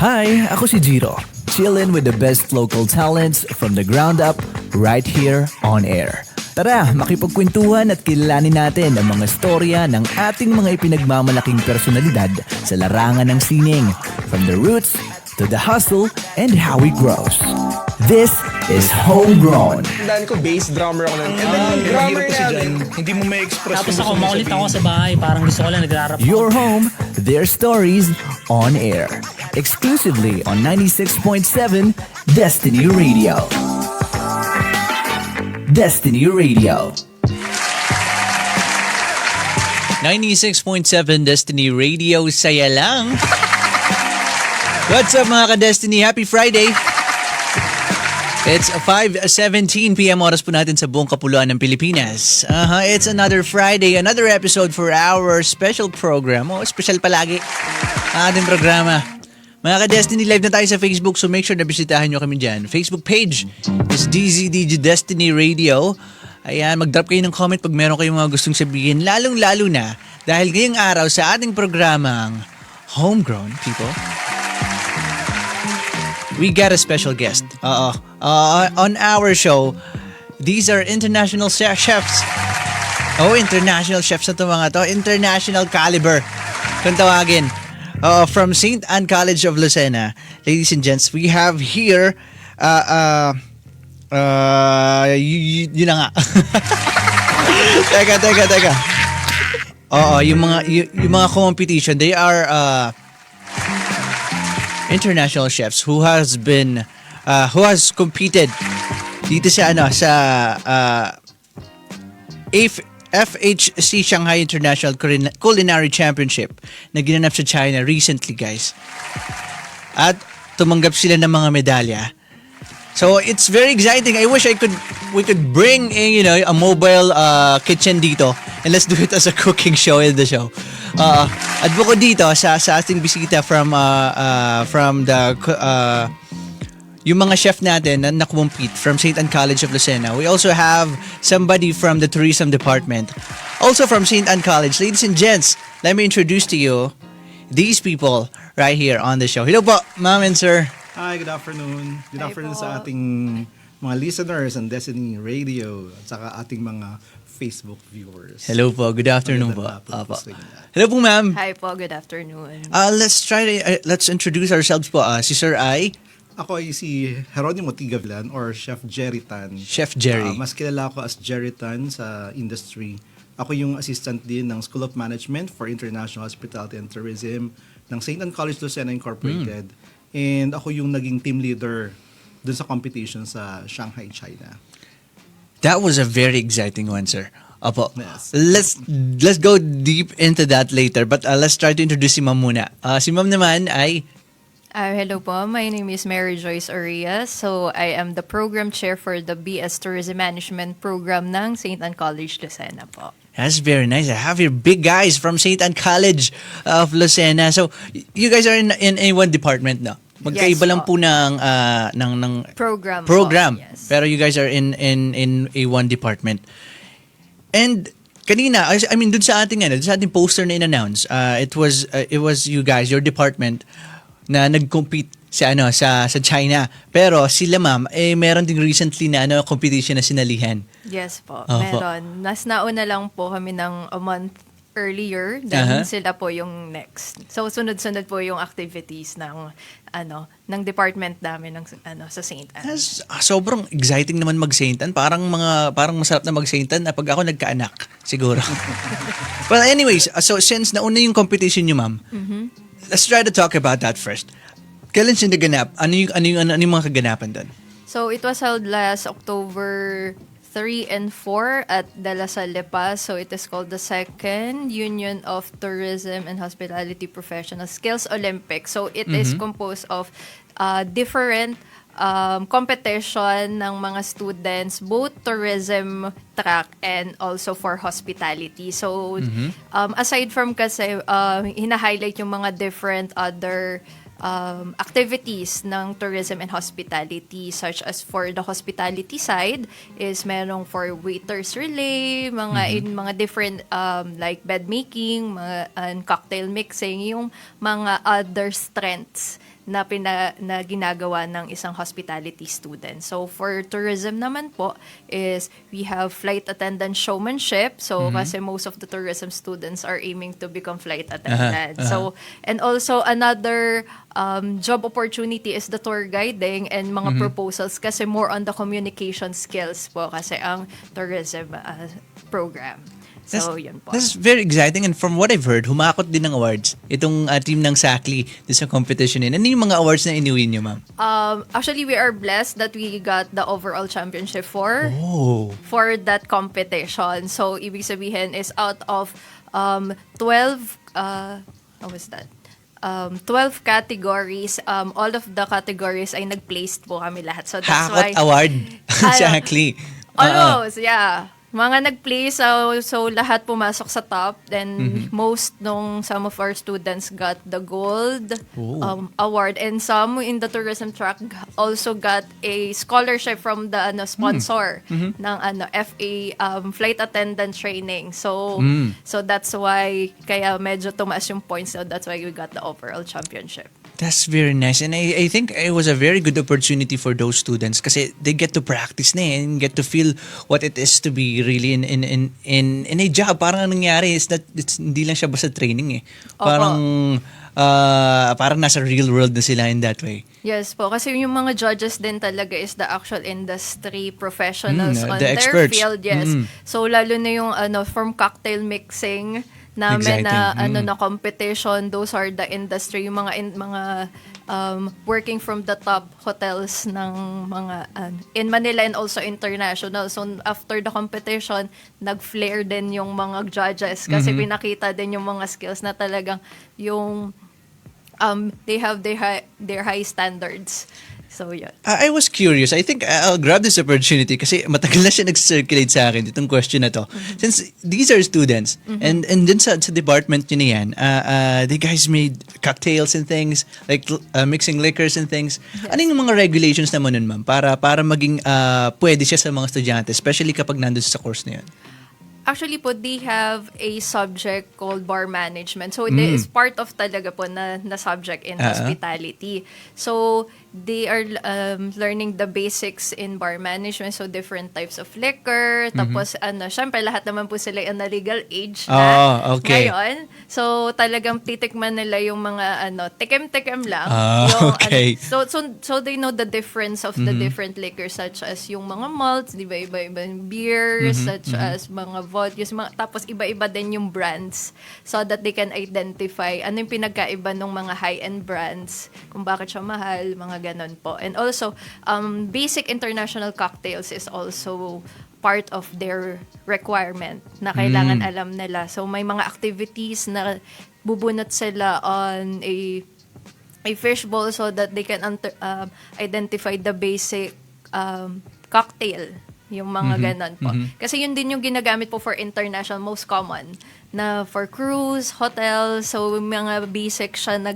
Hi, ako si Jiro. Chillin' with the best local talents from the ground up right here on air. Tara, makipagkwentuhan at kilalanin natin ang mga storya ng ating mga ipinagmamalaking personalidad sa larangan ng sining. From the roots to the hustle and how it grows. This is Homegrown. Tandaan ko, bass drummer ako nun. And then, drummer kasi na. dyan, hindi mo may express. Tapos ako, makulit ako sa bahay. Parang gusto ko lang nagrarap. Your home, their stories on air. Exclusively on 96.7 Destiny Radio. Destiny Radio. 96.7 Destiny Radio, saya lang. What's up mga ka-Destiny? Happy Friday! It's 5:17 p.m. oras po natin sa buong kapuluan ng Pilipinas. It's another Friday, another episode for our special program. Special palagi ang ating programa. Mga ka-Destiny, live na tayo sa Facebook, so make sure na bisitahan nyo kami dyan. Facebook page is DZDG Destiny Radio. Ayan, mag-drop kayo ng comment pag meron kayong mga gustong sabihin, lalong-lalo na dahil ngayong araw sa ating programang Homegrown, people. We got a special guest. On our show, these are international chefs. International chefs na ito mga to. International caliber. Kung tawagin. From St. Anne College of Lucena. Ladies and gents, we have here, yun na nga. Teka. Yung mga competition, they are, international chefs who has competed dito sa FHC Shanghai International Culinary Championship na ginanap sa China recently, guys. At tumanggap sila ng mga medalya. So it's very exciting. I wish we could bring a mobile kitchen dito and let's do it as a cooking show in the show. At bukod dito sa ating bisita from yung mga chef natin na nakumpete from St. Anne College of Lucena. We also have somebody from the tourism department, also from St. Anne College. Ladies and gents, let me introduce to you these people right here on the show. Hello po, ma'am and sir. Hi, good afternoon. Good Hi afternoon po. sa ating mga listeners and Destiny Radio at saka ating mga Facebook viewers. Hello po, good afternoon po. Magandang hapon Apo. sa inyo. Hello po, ma'am. Hi po, good afternoon. Let's introduce ourselves po. Si Sir I, Ako ay si Jeronimo Tigavilan or Chef Jerry Tan. Chef Jerry. Mas kilala ko as Jerry Tan sa industry. Ako yung assistant din ng School of Management for International Hospitality and Tourism ng St. Anne College Lucena Incorporated. And ako yung naging team leader dun sa competition sa Shanghai, China. That was a very exciting one, sir. Opo. Yes. Let's go deep into that later. But let's try to introduce si ma'am muna. Si ma'am naman ay... Hello po, my name is Mary Joyce Arias. So, I am the program chair for the BS Tourism Management Program ng St. Anne College, Lucena po. That's very nice. I have your big guys from St. Anne College of Lucena. So, you guys are in a one department, no? Magkaiba Yes, lang po ng Program. program. Po, yes. Pero you guys are in a one department. And kanina, I mean, dun sa ating poster na in-announce, it was you guys, your department, na nag-compete sa China. Pero sila ma'am, meron ding recently na competition na sinalihan. Yes po, Opo. meron. Nauna lang po kami ng a month earlier, then sila po yung next. So, sunod-sunod po yung activities ng department namin sa St. Anne. Sobrang exciting naman mag-Saint Anne. Parang masarap na mag-Saint Anne pag ako nagkaanak, siguro. Well, anyways, so since nauna yung competition nyo, ma'am, let's try to talk about that first. Kailan siya naganap? Ano yung mga kaganapan doon? So, it was held last October 3 and 4 at De La Salle Pa. So, it is called the Second Union of Tourism and Hospitality Professional Skills Olympics. So, it is composed of different competition ng mga students, both tourism track and also for hospitality. So, aside from kasi, hina-highlight yung mga different other activities ng tourism and hospitality, such as for the hospitality side is merong for waiters relay, mga in mga different like bed making, mga and cocktail mixing, yung mga other strengths na ginagawa ng isang hospitality student. So for tourism naman po is we have flight attendant showmanship. So kasi most of the tourism students are aiming to become flight attendants. So and also another job opportunity is the tour guiding and mga proposals kasi more on the communication skills po kasi ang tourism program. So, yun po. That's very exciting, and from what I've heard, humakot din ng awards itong team ng SACLI sa competition. Ano yung mga awards na inuwi niyo, ma'am? Actually, we are blessed that we got the overall championship for that competition. So, ibig sabihin is out of 12, how was that? 12 categories, all of the categories ay nag-placed po kami lahat. So, that's Hakot why... award. SACLI. Almost, yeah. Mga nag-place, so lahat pumasok sa top. Then some of our students got the gold award, and some in the tourism track also got a scholarship from the sponsor ng FA flight attendant training. So that's why kaya medyo tumaas yung points. So that's why we got the overall championship. That's very nice, and I think it was a very good opportunity for those students kasi they get to practice na and get to feel what it is to be really in a job. Parang ang nangyari is that hindi lang siya basta training eh. Parang nasa real world na sila in that way. Yes po, kasi yung mga judges din talaga is the actual industry professionals on the their experts. field. Yes. So lalo na yung from cocktail mixing namin na competition, those are the industry, yung mga working from the top hotels ng mga in Manila and also international. So after the competition, nag-flare din yung mga judges kasi pinakita din yung mga skills na talagang yung they have their high standards. So, yun. I was curious. I think I'll grab this opportunity kasi matagal na siya nag-circulate sa akin itong question na to. Since these are students and then sa department nyo na yan, the guys made cocktails and things, like mixing liquors and things. Yes. Ano yung mga regulations naman nun, ma'am? Para maging pwede siya sa mga estudyante, especially kapag nandun sa course na yun? Actually po, they have a subject called bar management. So, it is part of talaga po na subject in hospitality. So, they are learning the basics in bar management. So, different types of liquor. Tapos, syempre, lahat naman po sila in a legal age na okay. ngayon. So, talagang titikman nila yung mga, tikim-tikim lang. Okay. So, they know the difference of the different liquors, such as yung mga malts, di ba, iba-ibang beers, such as mga vodkas, tapos iba-iba din yung brands so that they can identify ano yung pinagkaiba ng mga high-end brands, kung bakit siya mahal, mga ganon po. And also, basic international cocktails is also part of their requirement na kailangan alam nila. So, may mga activities na bubunot sila on a fishbowl so that they can identify the basic cocktail. Yung mga ganon po. Kasi yun din yung ginagamit po for international, most common. Na for cruise, hotel, so mga basic siya na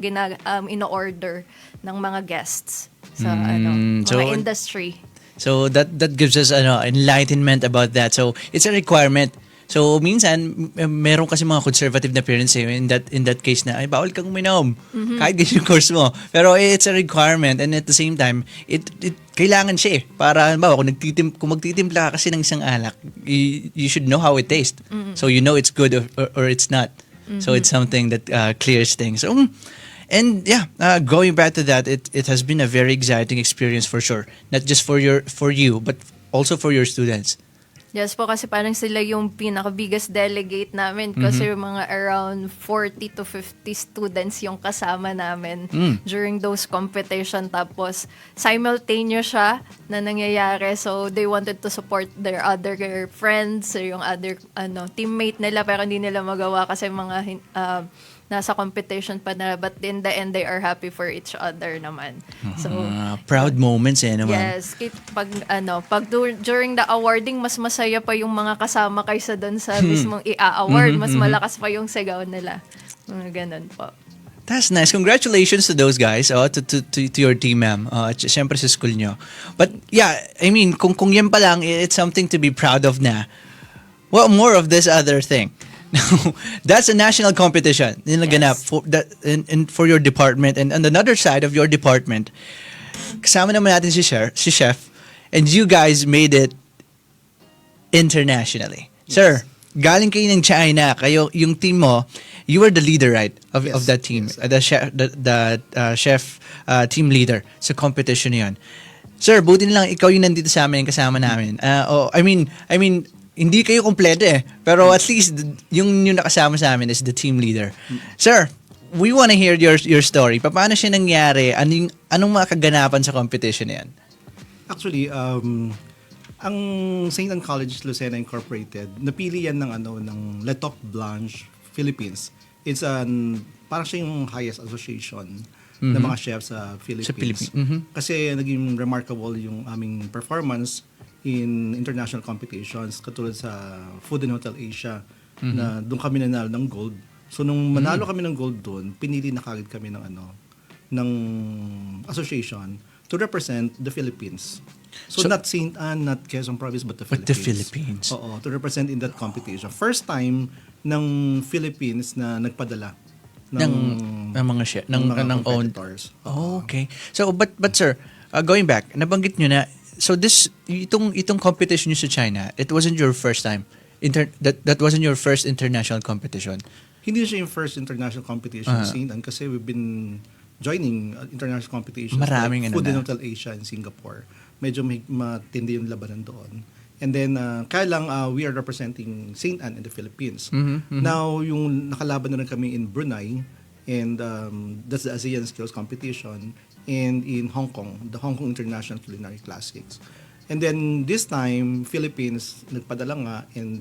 ino-order ng mga guests sa mga industry. So that gives us enlightenment about that. So it's a requirement. So minsan meron kasi mga conservative na parents in that case na ay bawal kang uminom kahit ganyan yung course mo. Pero it's a requirement, and at the same time it kailangan siya para kung magtitimpla ka kasi ng isang alak, you should know how it tastes. So you know it's good or it's not. So it's something that clears things. And yeah, going back to that, it has been a very exciting experience for sure. Not just for you, but also for your students. Yes po, kasi parang sila yung pinaka-biggest delegate namin kasi mga around 40 to 50 students yung kasama namin during those competition. Tapos simultaneous siya na nangyayari. So they wanted to support their other friends, yung other teammate nila, pero hindi nila magawa kasi mga nasa competition pa na, but in the end they are happy for each other naman. So proud moments naman. Yes, pag during the awarding mas masaya pa yung mga kasama kaysa doon sa mismong i-award, mas malakas pa yung sigaw nila. Ganun po. That's nice. Congratulations to those guys, to your team, ma'am. Siyempre sa school nyo. But yeah, I mean, kung yan pa lang, it's something to be proud of na. What more of this other thing? That's a national competition nilagana Yes. for that in for your department, and on another side of your department kasama naman natin si chef, and you guys made it internationally. Sir, galing kayo ng China, kayo yung team mo, you were the leader, right, of Yes, that team, yes. the chef team leader sa competition na yun. Sir, buti na lang ikaw yung nandito sa amin, kasama namin. I mean, hindi kayo kompleto eh. Pero at least yung nakasama sa amin is the team leader. Sir, we wanna hear your story. Paano siya nangyari? Anong mga kaganapan sa competition na yan? Actually, ang St. Anne College Lucena Incorporated, napili yan ng Letok Blanche Philippines. It's parang siya yung highest association ng mga chefs sa Philippines. Philippines. Mhm. Kasi naging remarkable yung aming performance in international competitions katulad sa Food and Hotel Asia na doon kami nanalo ng gold. So nung manalo kami ng gold doon, pinili na kagad kami ng association to represent the Philippines. So not St. Anne, not Quezon Province, but the But Philippines. the Philippines. Oo, to represent in that competition. First time ng Philippines na nagpadala ng mga chef, ng own. competitors. Oh, okay. So but sir, going back, nabanggit nyo na, so itong competition nyo sa China, it wasn't your first time. That wasn't your first international competition. Hindi siya yung first international competition in St. Anne kasi we've been joining international competitions Maraming like ano Food and na. Hotel Asia in Singapore. Medyo matindi yung labanan doon. And then, kaya lang we are representing St. Anne in the Philippines. Now, yung nakalaban na rin kami in Brunei, and that's the ASEAN Skills Competition, and in Hong Kong, the Hong Kong International Culinary Classics. And then, this time, Philippines, nagpadala nga, and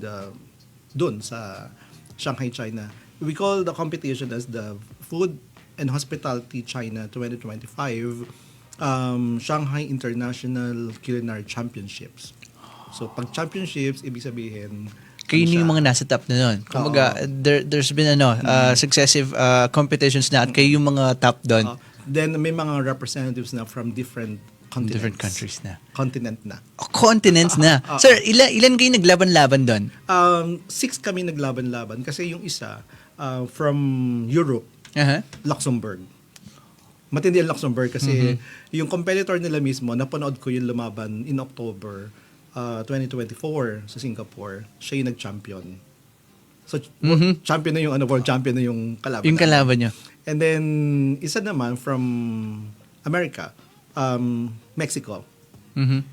dun sa Shanghai, China. We call the competition as the Food and Hospitality China 2025 Shanghai International Culinary Championships. So, pag championships, ibig sabihin, Kayo ano siya? yung mga nasa top na nun. Kumbaga, there's been successive competitions na at kayo yung mga top doon. Then, may mga representatives na from different continents. Different countries na. Continent na. Continents na. Sir, ilan kayo naglaban-laban doon? 6 kami naglaban-laban kasi yung isa from Europe, Aha. Luxembourg. Matindi ang Luxembourg kasi yung competitor nila mismo, napanood ko yung lumaban in October 2024 sa Singapore. Siya yung nag-champion. So, champion na yung world champion na yung kalaban. Yung kalaban nyo. And then, isa naman from America, Mexico.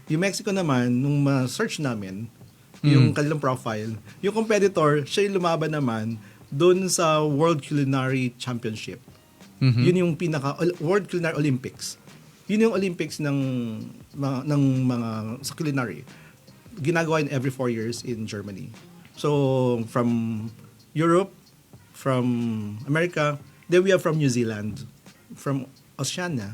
Yung Mexico naman, nung ma-search namin, yung kanilang profile, yung competitor, siya yung lumaban naman doon sa World Culinary Championship. Yun yung World Culinary Olympics. Yun yung Olympics ng mga sa culinary. Ginagawa yun every 4 years in Germany. So, from Europe, from America, then we have from New Zealand, from Oceania,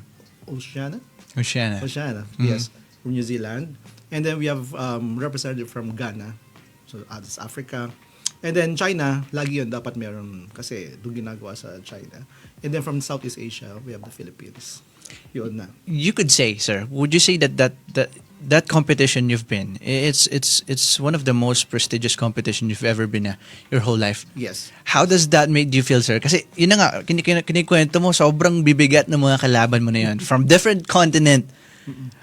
yes, from New Zealand. And then we have representative from Ghana, so that's Africa. And then China, lagi yun, dapat meron kasi doon ginagawa sa China. And then from Southeast Asia, we have the Philippines. Yun na. You could say, sir, would you say that competition you've been, it's one of the most prestigious competition you've ever been your whole life? Yes. How does that make you feel, sir? Kasi yun na nga, kinikwento mo, sobrang bibigat ng mga kalaban mo na yun from different continent.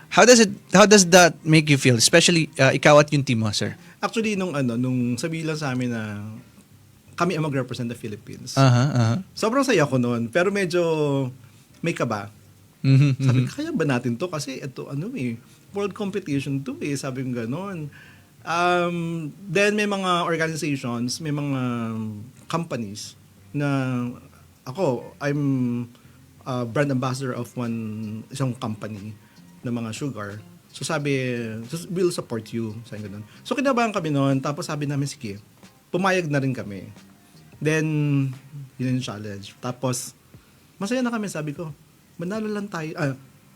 How does that make you feel? Especially ikaw at yung team mo, sir. Actually, nung sabi lang sa amin na kami ang mag-represent the Philippines. Sobrang saya ko noon, pero medyo may kaba. Sabi ko, kaya ba natin to? Kasi ito, world competition to sabi ko gano'n. Then may mga organizations, may mga companies na I'm a brand ambassador of isang company na mga sugar. So sabi, we'll support you. Sabi gano'n. So kinabahan kami noon, tapos sabi namin, sige, pumayag na rin kami. Then, yun yung challenge. Tapos, masaya na kami, sabi ko, manalo lang tayo,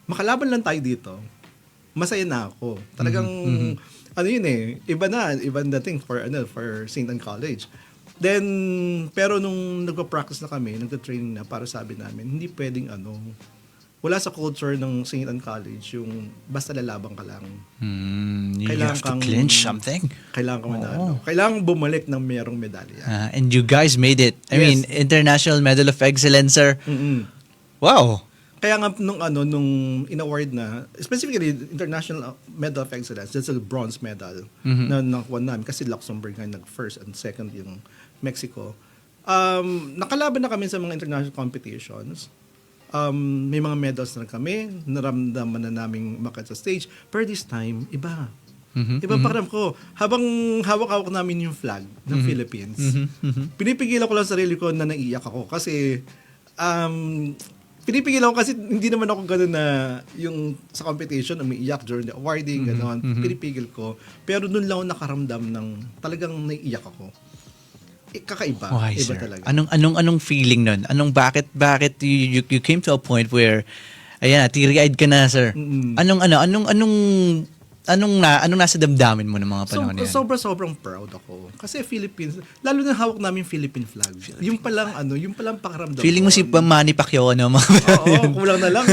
makalaban lang tayo dito, masaya na ako. Talagang, ibang dating for St. Anne College. Then, pero nung nagpa-practice na kami, nagta-training na, para sabi namin, hindi pwedeng wala sa culture ng St. Anne College yung basta lalabang ka lang. You Kailangan have to kang- clinch something. Kailangan ka manalo. Kailangan bumalik ng merong medalya. And you guys made it. I Yes. mean, International Medal of Excellence, sir. Wow. Kaya nga nung in-award na, specifically International Medal of Excellence, that's a bronze medal na nakuha namin kasi Luxembourg nga nag-first and second yung Mexico. Nakalaban na kami sa mga international competitions. May mga medals na kami, naramdaman na naming umakyat sa stage. Pero this time, iba. Iba pakiram ko. Habang hawak-hawak namin yung flag ng Philippines, pinipigilan ko lang sarili ko na naiiyak ako. Kasi, pinipigilan ko kasi hindi naman ako gano'n na yung sa competition, umiiyak during the awarding, gano'n. Pinipigil ko. Pero doon lang ako nakaramdam ng talagang naiiyak ako. Kakaiba. Why, Iba sir? talaga. Anong feeling nun? Bakit you came to a point where ayan, teary-eyed ka na, sir? Anong nasa damdamin mo ng mga panahon na yan? Sobrang proud ako. Kasi Philippines, lalo na hawak namin Philippine flag. Yung palang pakiramdam. Feeling mo si Manny Pacquiao, no? Oo, kulang na lang.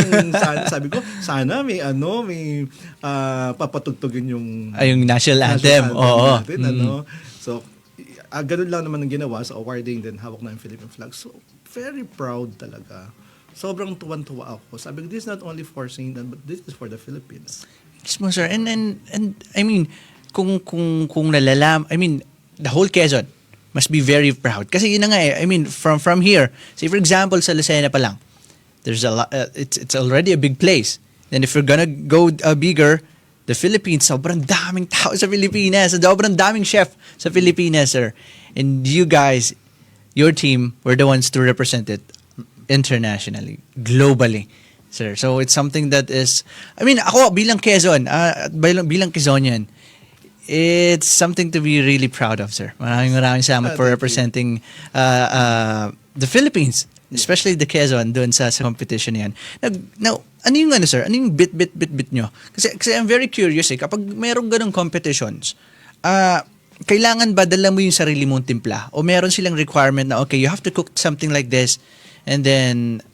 Sabi ko, sana may papatugtugin yung Yung national anthem. Oo. natin, So, ganun lang naman ang ginawa sa awarding, then hawak na yung Philippine flag. So, very proud talaga. Sobrang tuwan-tuwa ako. Sabi ko, this is not only for St. Anne, but this is for the Philippines. Mismo, sir. And I mean, kung nalalam, I mean, the whole Quezon must be very proud. Kasi yun na nga I mean, from here, say for example, sa Lucena pa lang, there's a lot, it's already a big place. Then if you're gonna go bigger, the Philippines, sobrang daming tao sa Pilipinas. Sobrang daming chef sa Pilipinas, sir. And you guys, your team, were the ones to represent it internationally, globally, sir. So it's something that is, I mean, ako bilang Quezon, bilang Quezonian, it's something to be really proud of, sir. Maraming salamat for Thank you. representing the Philippines, especially the Quezon doon sa competition na yan. Now, ano yung sir? Ano yung bit nyo? Kasi I'm very curious kapag merong ganong competitions, kailangan ba dala mo yung sarili mong timpla? O meron silang requirement na, okay, you have to cook something like this, and then,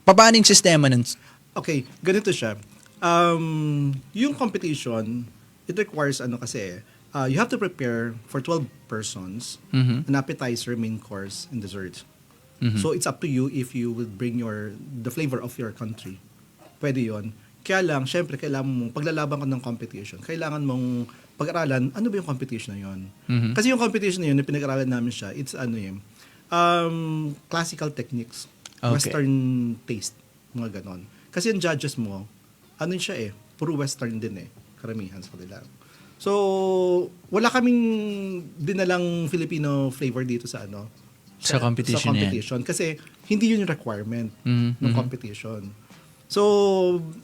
paano yung sistema nun? Okay, ganito siya. Yung competition, it requires you have to prepare for 12 persons, an appetizer, main course, and dessert. So it's up to you if you will bring the flavor of your country. Pwede yon. Kaya lang, syempre, kailangan mong, paglalaban ka ng competition, kailangan mong pag-aralan, ano ba yung competition na yon? Kasi yung competition na yun, na pinag-aralan namin siya, it's classical techniques, Okay. Western taste, mga ganon. Kasi yung judges mo, siya puro Western din karamihan sa kanila. So, wala kaming dinalang Filipino flavor dito sa Sa competition na yan. competition. Kasi hindi yun yung requirement ng competition. So,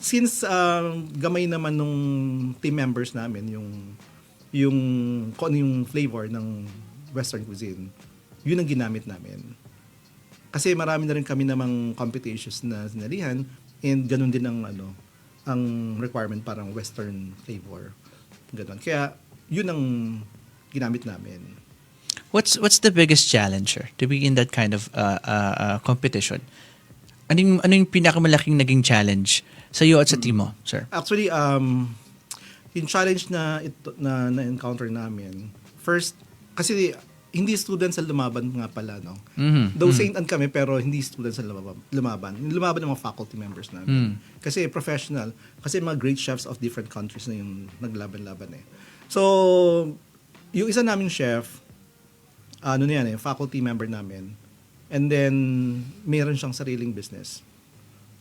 since gamay naman nung team members namin yung kung ano yung flavor ng Western cuisine, yun ang ginamit namin. Kasi marami na rin kami namang competitions na sinalihan and ganun din ang requirement parang Western flavor. Ganun. Kaya yun ang ginamit namin. What's the biggest challenge, sir, to be in that kind of competition? Ano yung pinakamalaking naging challenge sa iyo at sa team mo, sir? Actually, yung challenge na encounter namin, first, kasi hindi students sa lumaban nga pala, no? Though St. Anne kami, pero hindi students sa lumaban. Lumaban ng mga faculty members namin. Kasi professional, kasi mga great chefs of different countries na yung naglaban-laban So, yung isa naming chef, faculty member namin. And then, mayroon siyang sariling business.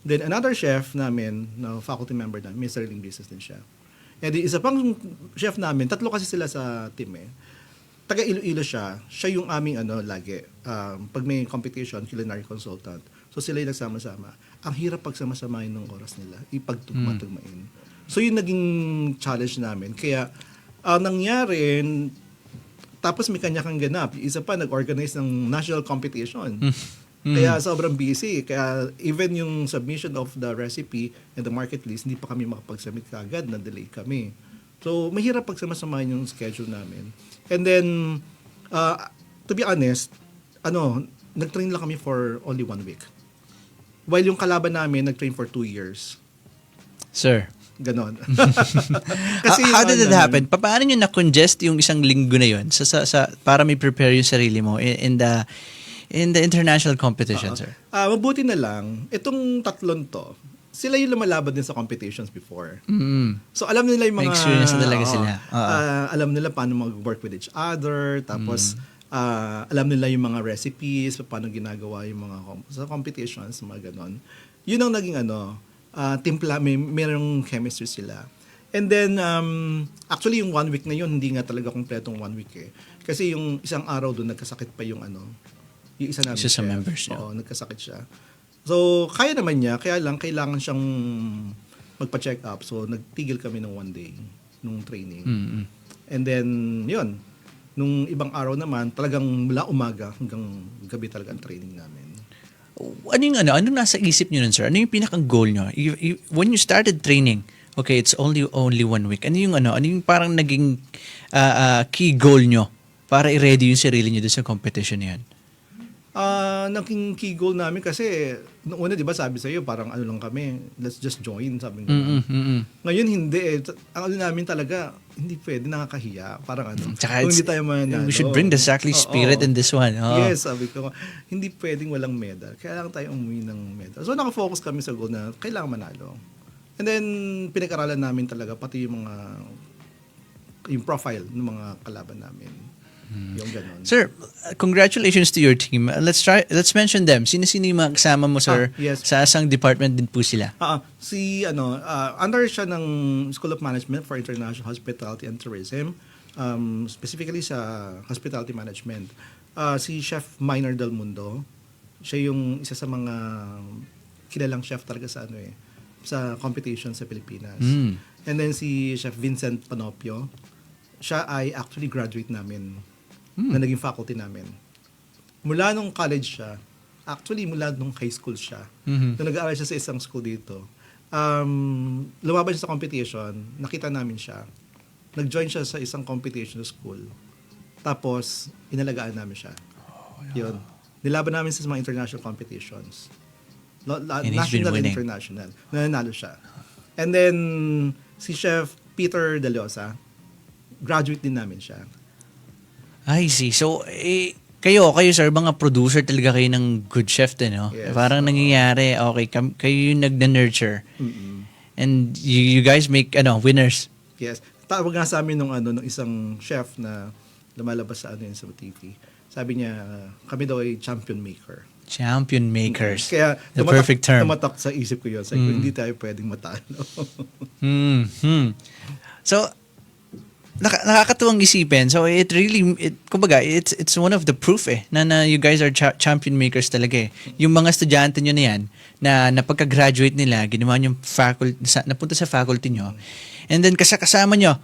Then, another chef namin, na faculty member namin, may sariling business din siya. And then, isa pang chef namin, tatlo kasi sila sa team Taga Iloilo siya yung aming lagi. Pag may competition, culinary consultant. So, sila yung nagsama-sama. Ang hirap pagsama-samahin ng oras nila, ipagtugma-tugmain. So, yung naging challenge namin. Kaya, nangyari, tapos may kanya-kang ganap. Isa pa, nag-organize ng national competition. Kaya sobrang busy. Kaya even yung submission of the recipe and the market list, hindi pa kami makapag-submit kaagad, na-delay kami. So, mahirap pagsama-samahin yung schedule namin. And then, to be honest, nag-train lang kami for only 1 week. While yung kalaban namin, nag-train for 2 years. Sir, Ganon. how did that happen? Paano nyo na-congest yung isang linggo na yun para may prepare yung sarili mo in the international competition, sir? Mabuti na lang, itong tatlon to, sila yung lumalaban din sa competitions before. So alam nila yung mga... May experience na talaga sila. Alam nila paano mag-work with each other, tapos alam nila yung mga recipes, paano ginagawa yung mga sa competitions, mga ganon. Yun ang naging timpla, merong chemistry sila. And then, actually yung 1 week na yun, hindi nga talaga kompletong 1 week eh. Kasi yung isang araw doon, nagkasakit pa yung yung isa namin. Isa sa chef. members niya. Oo, nagkasakit siya. So, kaya naman niya, kaya lang, kailangan siyang magpa-check up. So, nagtigil kami ng 1 day, nung training. And then, yun. Nung ibang araw naman, talagang mula umaga hanggang gabi talaga ang training namin. Ano nasa isip nyo nun, sir? Ano yung pinakang goal nyo? When you started training, okay, it's only 1 week. Ano yung parang naging key goal nyo para i-ready yung sarili nyo doon sa competition na yan? Naging key goal namin kasi noong una, di ba, sabi sa'yo, parang lang kami, let's just join, sabi nga. Ngayon, hindi eh. Ang namin talaga, hindi pwede, nakakahiya. Parang Tsaka kung hindi tayo manalo. we should bring the Sackley spirit in this one. Yes, sabi ko, hindi pwedeng walang medal. Kailangan tayo umuwi ng medal. So, nakafocus kami sa goal na kailangan manalo. And then, pinag-aralan namin talaga, pati yung profile ng mga kalaban namin. Yung ganun. Sir, congratulations to your team. Let's mention them. Sino-sino yung mga kasama mo, sir? Yes. Sa asang department din po sila. Under siya ng School of Management for International Hospitality and Tourism, specifically sa hospitality management. Si Chef Minor Del Mundo, siya yung isa sa mga kilalang chef talaga sa sa competition sa Pilipinas. And then si Chef Vincent Panopio, siya ay actually graduate namin na naging faculty namin. Mula nung college siya, actually mula nung high school siya, nung nag-aaral siya sa isang school dito, lumaban siya sa competition, nakita namin siya, nag-join siya sa isang competition school, tapos inalagaan namin siya. Yun. Nilaban namin sa mga international competitions. National and international. Nanalo siya. And then, si Chef Peter Deliosa, graduate din namin siya. I see. So, kayo sir, mga producer talaga kayo ng good chef din, no? Yes. Parang nangyayari, okay, kayo yung nag-nurture. And you guys make, winners. Yes. Tawag nga sa amin nung isang chef na lumalabas sa sa TV. Sabi niya, kami daw ay champion maker. Champion makers. Kaya the perfect term. tumatak sa isip ko yun. Sabi ko, hindi tayo pwedeng matalo. So, nakakatuwang isipin. So, kumbaga, it's one of the proof na you guys are champion makers talaga eh. Yung mga estudyante nyo na yan, na pagka-graduate nila, ginawa nyo napunta sa faculty nyo, and then kasama nyo,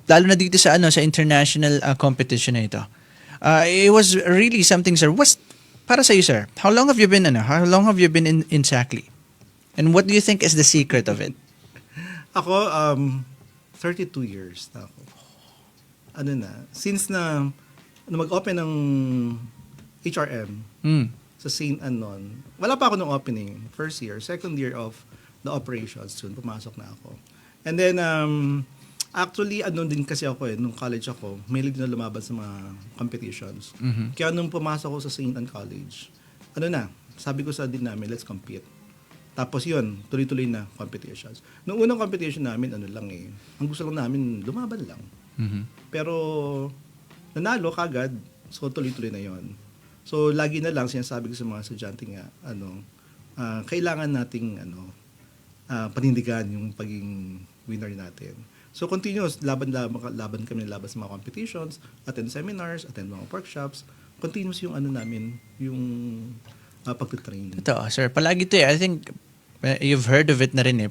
lalo na dito sa international competition na ito. It was really something, sir. Para sa iyo, sir, how long have you been in Sackley? And what do you think is the secret of it? Ako, 32 years na ako. Since na mag-open ng HRM sa St. Anon, wala pa ako nung opening. First year, second year of the operations, soon pumasok na ako. And then, actually, din kasi ako nung college ako, mahilig na lumaban sa mga competitions. Kaya nung pumasok ako sa St. Anne College, sabi ko sa din namin, let's compete. Tapos yun, tuloy-tuloy na competitions. Nung unang competition namin, ang gusto lang namin, lumaban lang. Pero, nanalo kagad, so tuloy-tuloy na yun. So, lagi na lang sinasabi ko sa mga estudyante nga, kailangan nating, panindigan yung pagiging winner natin. So, continuous, laban kami sa mga competitions, attend seminars, attend mga workshops, continuous yung namin, yung pagtitrain. Ito, sir, palagi to I think you've heard of it na rin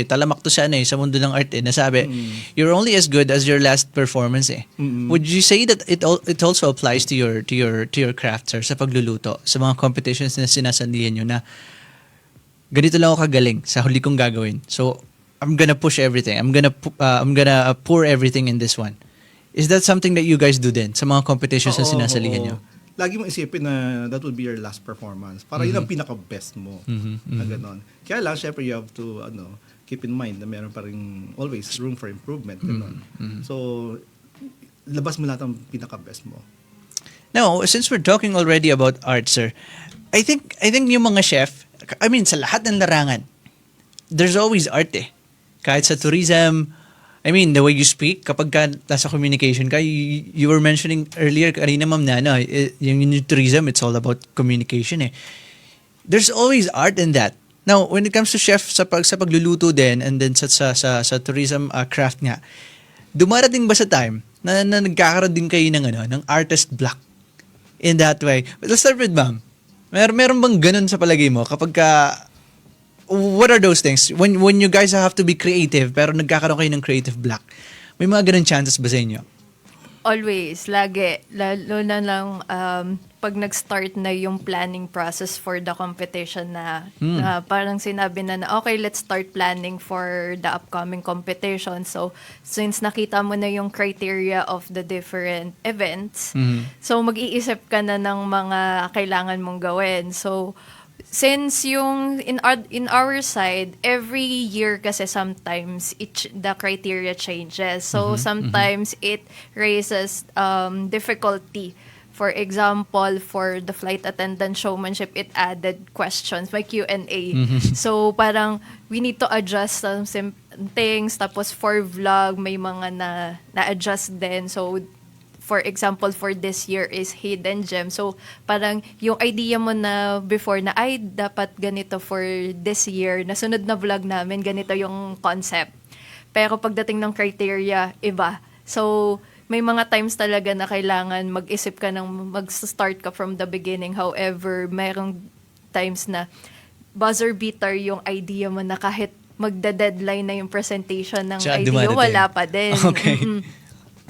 talamak to sa mundo ng art nasabi, you're only as good as your last performance Would you say that it also applies to your craft, sir, sa pagluluto, sa mga competitions na sinasandihan nyo na ganito lang ako kagaling sa huli kong gagawin. So, I'm gonna push everything. I'm gonna pour everything in this one. Is that something that you guys do din sa mga competitions na sinasalihan nyo? lagi mo isipin na that would be your last performance. Para yun ang pinaka-best mo. Na ganon. Kaya lang, syempre, you have to, keep in mind na meron pa rin always room for improvement. Ganon. So, labas mo lahat ang pinaka-best mo. Now, since we're talking already about art, sir, I think yung mga chef, sa lahat ng larangan, there's always art eh. Kahit sa tourism, the way you speak, kapag ka nasa communication ka, you were mentioning earlier, kanina ma'am na, yung tourism, it's all about communication eh. There's always art in that. Now, when it comes to chef, sa pagluluto din, and then sa tourism craft nga, dumarating ba sa time na nagkakaroon din kayo ng artist block in that way? But let's start with ma'am. Meron bang ganun sa palagay mo kapag ka, what are those things? When you guys have to be creative pero nagkakaroon kayo ng creative block, may mga ganun chances ba sa inyo? Always, lagi. Lalo na lang pag nag-start na yung planning process for the competition na parang sinabi na okay, let's start planning for the upcoming competition. So, since nakita mo na yung criteria of the different events, so mag-iisip ka na ng mga kailangan mong gawin. So, since yung in our side, every year kasi sometimes the criteria changes. So sometimes it raises difficulty. For example, for the flight attendant showmanship, it added questions, may Q&A. So parang we need to adjust some things. Tapos for vlog, may mga na-adjust din. So for example, for this year is hidden gem. So, parang yung idea mo na before na, dapat ganito for this year, na sunod na vlog namin, ganito yung concept. Pero pagdating ng criteria, iba. So, may mga times talaga na kailangan mag-isip ka mag-start ka from the beginning. However, mayroong times na buzzer beater yung idea mo na kahit magda-deadline na yung presentation ng idea, wala pa din. Okay.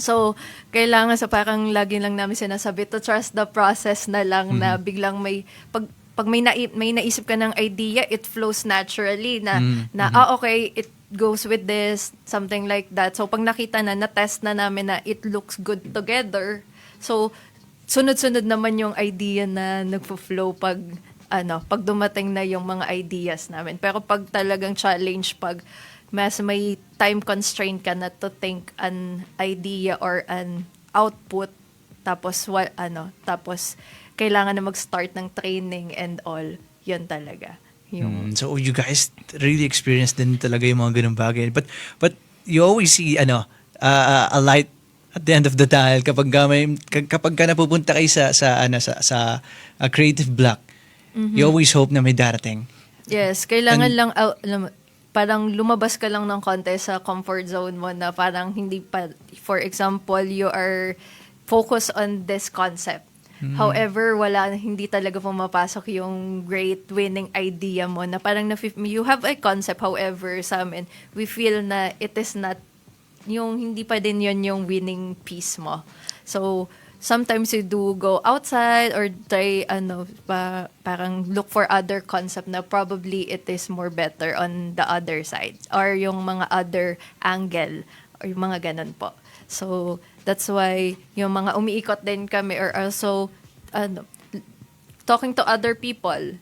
So, kailangan kailangan lagi lang namin sinasabi to trust the process na lang na biglang pag may naisip ka ng idea, it flows naturally okay, it goes with this, something like that. So, pag nakita na-test na namin na it looks good together, so, sunod-sunod naman yung idea na nagpo-flow pag dumating na yung mga ideas namin. Pero pag talagang challenge, pag mas may time constraint ka na to think an idea or an output, tapos kailangan na mag-start ng training and all, yun talaga. So you guys really experienced din talaga yung mga ganung bagay. But you always see a light at the end of the tunnel kapag ka napupunta kayo sa creative block. You always hope na may darating. Yes, kailangan lang parang lumabas ka lang ng konti sa comfort zone mo na parang hindi pa, for example, you are focused on this concept. However, hindi talaga pumapasok yung great winning idea mo na parang you have a concept, however, sa amin, we feel na it is not, hindi pa din yun yung winning piece mo. So, sometimes you do go outside or try, parang look for other concept na probably it is more better on the other side or yung mga other angle or yung mga ganun po. So, that's why yung mga umiikot din kami or also, talking to other people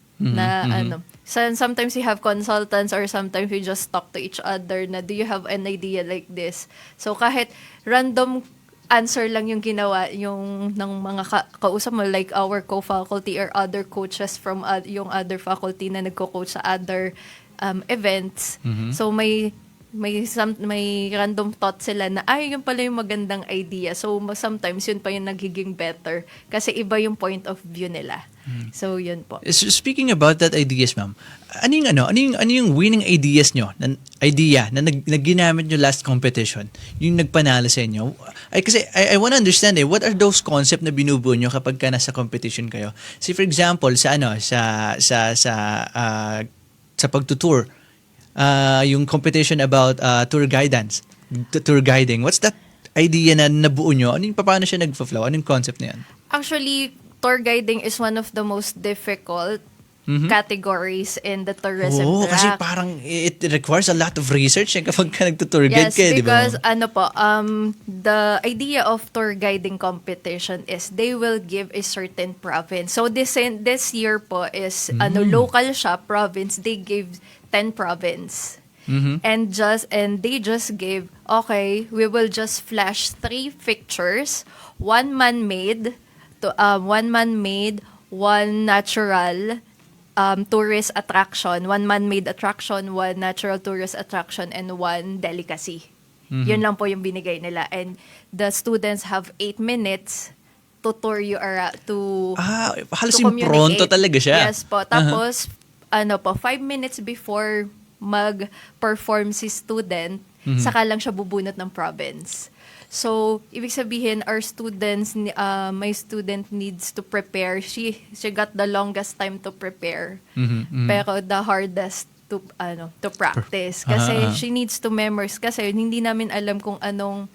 sometimes you have consultants or sometimes you just talk to each other na do you have an idea like this? So, kahit random answer lang yung ginawa yung ng mga kausap mo, like our co-faculty or other coaches from yung other faculty na nagko-coach sa other events. So may random thought sila na yun pala yung magandang idea. So sometimes yun pa yung nagiging better kasi iba yung point of view nila. So yun po. Speaking about that ideas, ma'am, ano yung winning ideas nyo, idea na ginamit nyo last competition, yung nagpanalo sa inyo? Kasi I want to understand what are those concept na binubuo nyo kapag ka nasa competition kayo? See, for example, sa pagtutour, yung competition about tour guiding. What's that idea na nabuo nyo? Paano siya nagpa-flow? Anong concept na yan? Actually, tour guiding is one of the most difficult categories in the tourism Oo, track. kasi parang it requires a lot of research kapag ka nagtutour guide Yes, ka, di ba? because the idea of tour guiding competition is they will give a certain province. So this year po is local siya province, they gave 10 province. And they just gave, okay, we will just flash 3 pictures, one man-made, one natural, tourist attraction, one man-made attraction, one natural tourist attraction, and one delicacy. Yun lang po yung binigay nila. And the students have 8 minutes to tour you around, Halos to yung pronto communicate. talaga siya. Yes po. Tapos, 5 minutes before mag-perform si student, saka lang siya bubunot ng province. So, ibig sabihin, our students, my student needs to prepare. She got the longest time to prepare. Pero the hardest to practice. Kasi she needs to memorize. Kasi hindi namin alam kung anong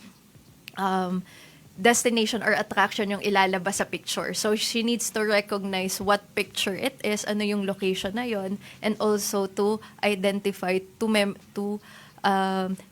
destination or attraction yung ilalabas sa picture. So, she needs to recognize what picture it is, ano yung location na yon, and also to identify, to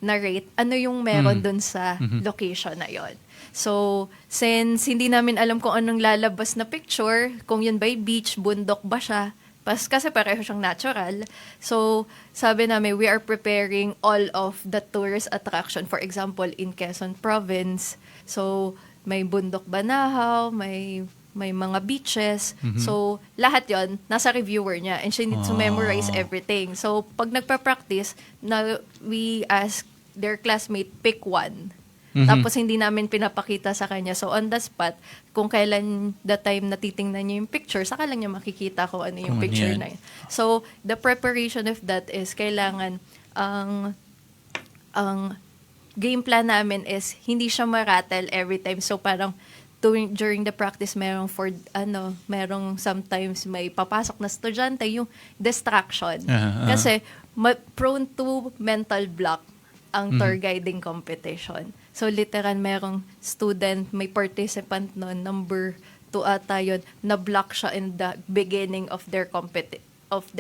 narrate ano yung meron dun sa location na yon. So, since hindi namin alam kung anong lalabas na picture, kung yun ba'y beach, bundok ba siya, kasi pareho siyang natural. So, sabi namin, we are preparing all of the tourist attraction. For example, in Quezon Province, so may bundok Banahaw, may mga beaches. So, lahat yon nasa reviewer niya. And she needs to memorize everything. So, pag nagpa-practice, we ask their classmate, pick one. Tapos, hindi namin pinapakita sa kanya. So, on the spot, kung kailan the time na titingnan niya yung picture, saka lang niya makikita kung ano yung picture na yun. So, the preparation of that is, kailangan, ang game plan namin is, hindi siya maratel every time. So, parang, during the practice, merong sometimes may papasok na estudyante, yung distraction. Kasi, prone to mental block ang tour guiding competition. So, literal, merong student, may participant noon, number 2 ata yun, na-block siya in the beginning of their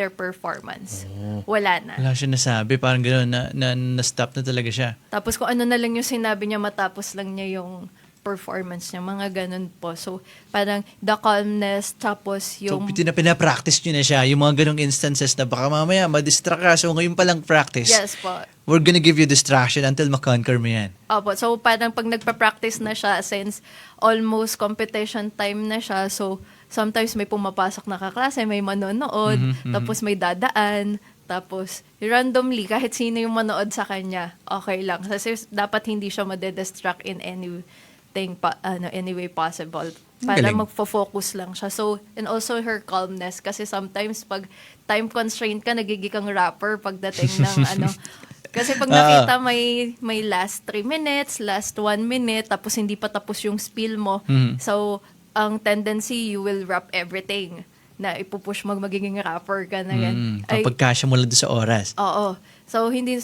performance. Wala na. Wala siya nasabi, parang gano'n, na-stop na talaga siya. Tapos kung ano na lang yung sinabi niya, matapos lang niya yung performance niya, mga ganun po. So, parang the calmness, tapos yung... So, pinapractice nyo na siya, yung mga ganong instances na baka mamaya ma-distract ka. So, ngayon palang practice. Yes po. We're gonna give you distraction until makonquer mo yan. Opo. So, parang pag nagpa-practice na siya, since almost competition time na siya, so, sometimes may pumapasok na kaklase, may manonood, tapos may dadaan, tapos randomly, kahit sino yung manood sa kanya, okay lang. Kasi dapat hindi siya made-distract in any way possible. Para Galing. magfo-focus lang siya. So, and also her calmness. Kasi sometimes, pag time constraint ka, nagiging kang rapper pagdating ng Kasi pag nakita may last 3 minutes, last 1 minute, tapos hindi pa tapos yung spiel mo. So, ang tendency, you will rap everything na ipupush magiging rapper ka na yan. Kapag kasya mo lang doon sa oras. Oo. So, hindi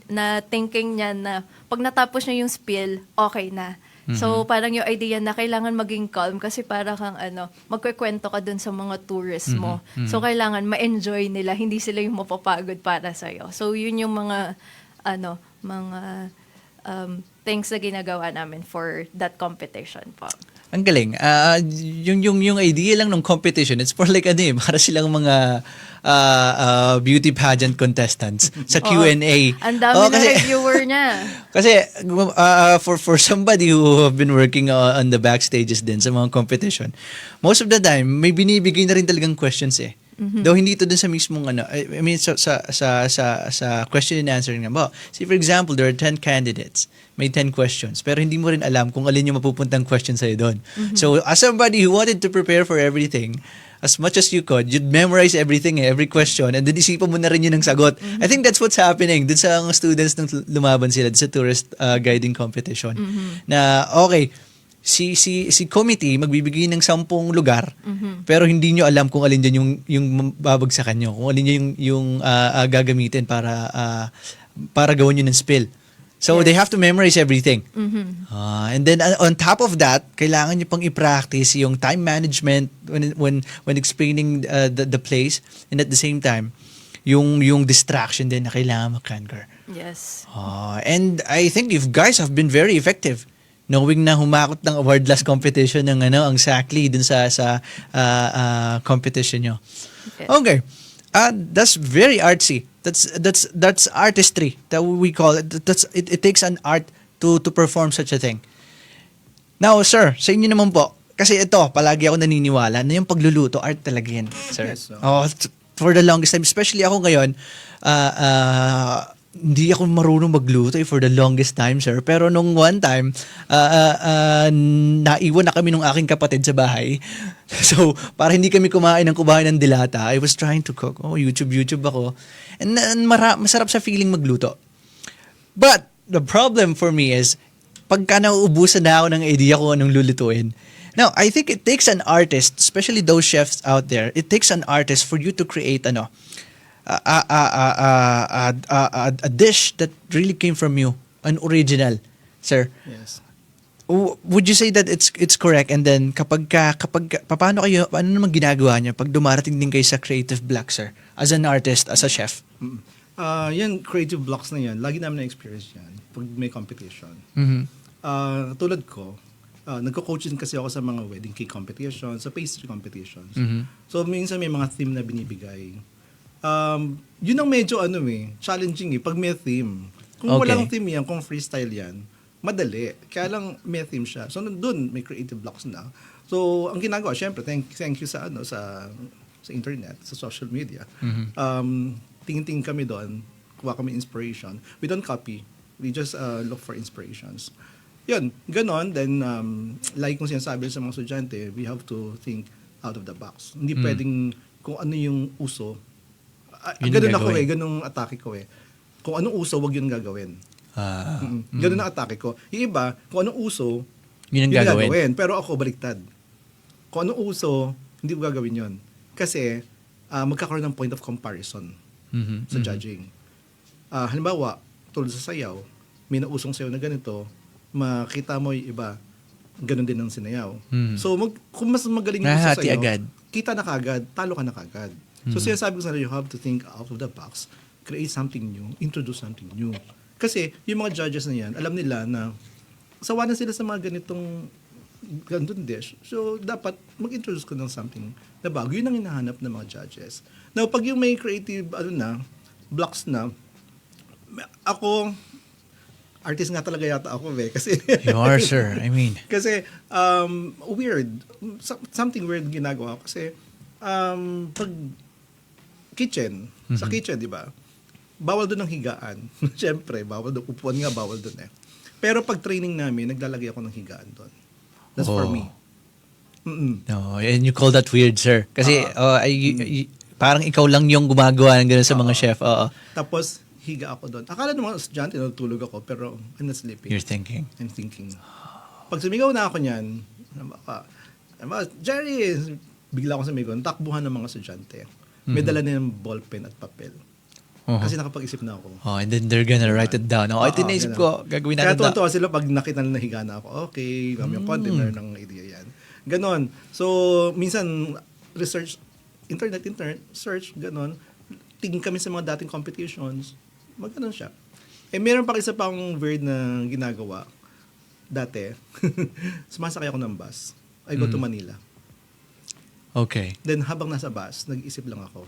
na thinking niya na pag natapos niya yung spiel, okay na. So, parang yung idea na kailangan maging calm kasi para kang magkikwento ka dun sa mga tourists mo. So, kailangan ma-enjoy nila, hindi sila yung mapapagod para sa'yo. So, yun yung mga things na ginagawa namin for that competition po. Ang galing. Yung idea lang ng competition, it's more like para silang mga beauty pageant contestants sa Q&A. Ang dami na reviewer niya. Kasi for somebody who have been working on the backstages din sa mga competition, most of the time may binibigay na rin talagang questions eh. Though hindi ito dun sa mismong I mean sa question and answer nga ba. See, for example, there are 10 candidates. May 10 questions. Pero hindi mo rin alam kung alin yung mapupuntang question sa'yo doon. So, as somebody who wanted to prepare for everything, as much as you could, you'd memorize everything, every question, and then isipan mo na rin yun ng sagot. I think that's what's happening dun sa mga students nung lumaban sila dun sa tourist guiding competition. Na, okay, si committee magbibigay ng 10 lugar, pero hindi nyo alam kung alin dyan yung babagsakan nyo, kung alin dyan yung gagamitin para gawin nyo ng spill. So they Yes. have to memorize everything. And then on top of that, kailangan nyo pang i-practice yung time management when explaining the plays, and at the same time, yung distraction din na kailangan mag-conquer. Yes. And I think you guys have been very effective, knowing na humakot ng award-last competition ng ang SACLI dun sa competition nyo. Yes. Okay. That's very artsy. That's artistry that we call it. It takes an art to perform such a thing. Now, sir, sa inyo naman po, kasi ito, palagi ako naniniwala na yung pagluluto, art talaga yan, sir. Yes, so. For the longest time, especially ako ngayon, hindi ako marunong magluto for the longest time, sir. Pero nung one time, naiwan na kami nung aking kapatid sa bahay. So, para hindi kami kumain ng dilata, I was trying to cook. YouTube ako. And masarap sa feeling magluto. But, the problem for me is, pagka nauubusan na ako ng idea ko anong lulutuin. Now, I think it takes an artist, especially those chefs out there, it takes an artist for you to create a dish that really came from you, an original, sir. Yes. Would you say that it's correct? And then kapag paano kayo, ano naman ginagawa niyo pag dumarating din kayo sa creative block, sir, as an artist, as a chef? Yan, creative blocks na yan. Lagi namin na-experience yan pag may competition. Tulad ko, nagko-coaching kasi ako sa mga wedding cake competitions, sa pastry competitions. So, minsan may mga theme na binibigay. Yun ang medyo challenging pag may theme. Kung Okay. walang theme yan, kung freestyle yan, madali. Kaya lang may theme siya. So, doon may creative blocks na. So, ang ginagawa, syempre, thank you sa internet, sa social media. Tingin-tingin kami doon, kuha kami inspiration. We don't copy. We just look for inspirations. Yun, ganon. Then, like kung sinasabi sa mga estudyante, we have to think out of the box. Hindi pwedeng kung ano yung uso. Yun Ganun ang ako gagawin. ganun ang atake ko Kung anong uso, wag yun gagawin. Ganun ang atake ko. Yung iba, kung anong uso, Yun ang yun gagawin. Pero ako, baliktad. Kung anong uso, hindi ko gagawin yun. Kasi, magkakaroon ng point of comparison sa judging. Halimbawa, tulad sa sayaw, may nausong sayaw na ganito, makita mo yung iba, ganun din ang sinayaw. So, kung mas magaling yung uso Nahati sa'yo, agad. kita na kagad, talo ka na kagad. So, sinasabi ko sa you have to think out of the box, create something new, introduce something new. Kasi, yung mga judges na yan, alam nila na sawa na sila sa mga ganitong dish. So, dapat mag-introduce ko ng something na bago. Yun ang hinahanap ng mga judges. Now, pag yung may creative, blocks na, ako, artist nga talaga yata ako kasi You are, sir. I mean, kasi weird, something weird ginagawa ko kasi pag kitchen, sa kitchen, di ba? Bawal doon ang higaan. Siyempre, bawal doon. Upuan nga, bawal doon Pero pag training namin, naglalagay ako ng higaan doon. That's for me. no, and you call that weird, sir. Kasi parang ikaw lang yung gumagawa ng ganun sa mga chef. Oo. Tapos, higa ako doon. Akala ng mga estudyante, natutulog ako, pero I'm not sleeping. You're thinking. I'm thinking. Pag sumigaw na ako niyan, Jerry, bigla ako sumigaw, takbuhan ng mga estudyante. May dala na ng ballpen at papel. Kasi nakapag-isip na ako. And then they're gonna write it down. Ito naisip ko, gagawin Kaya natin. tuwa sila pag nakita na nahiga na ako. Okay, yung konti, meron ng idea yan. Ganon. So, minsan, research, internet, search, ganon. Tingin kami sa mga dating competitions. Magkanon siya. Meron pa isa pang weird na ginagawa. Dati, sumasakay ako ng bus. I go to Manila. Okay. Then, habang nasa bus, nag-isip lang ako.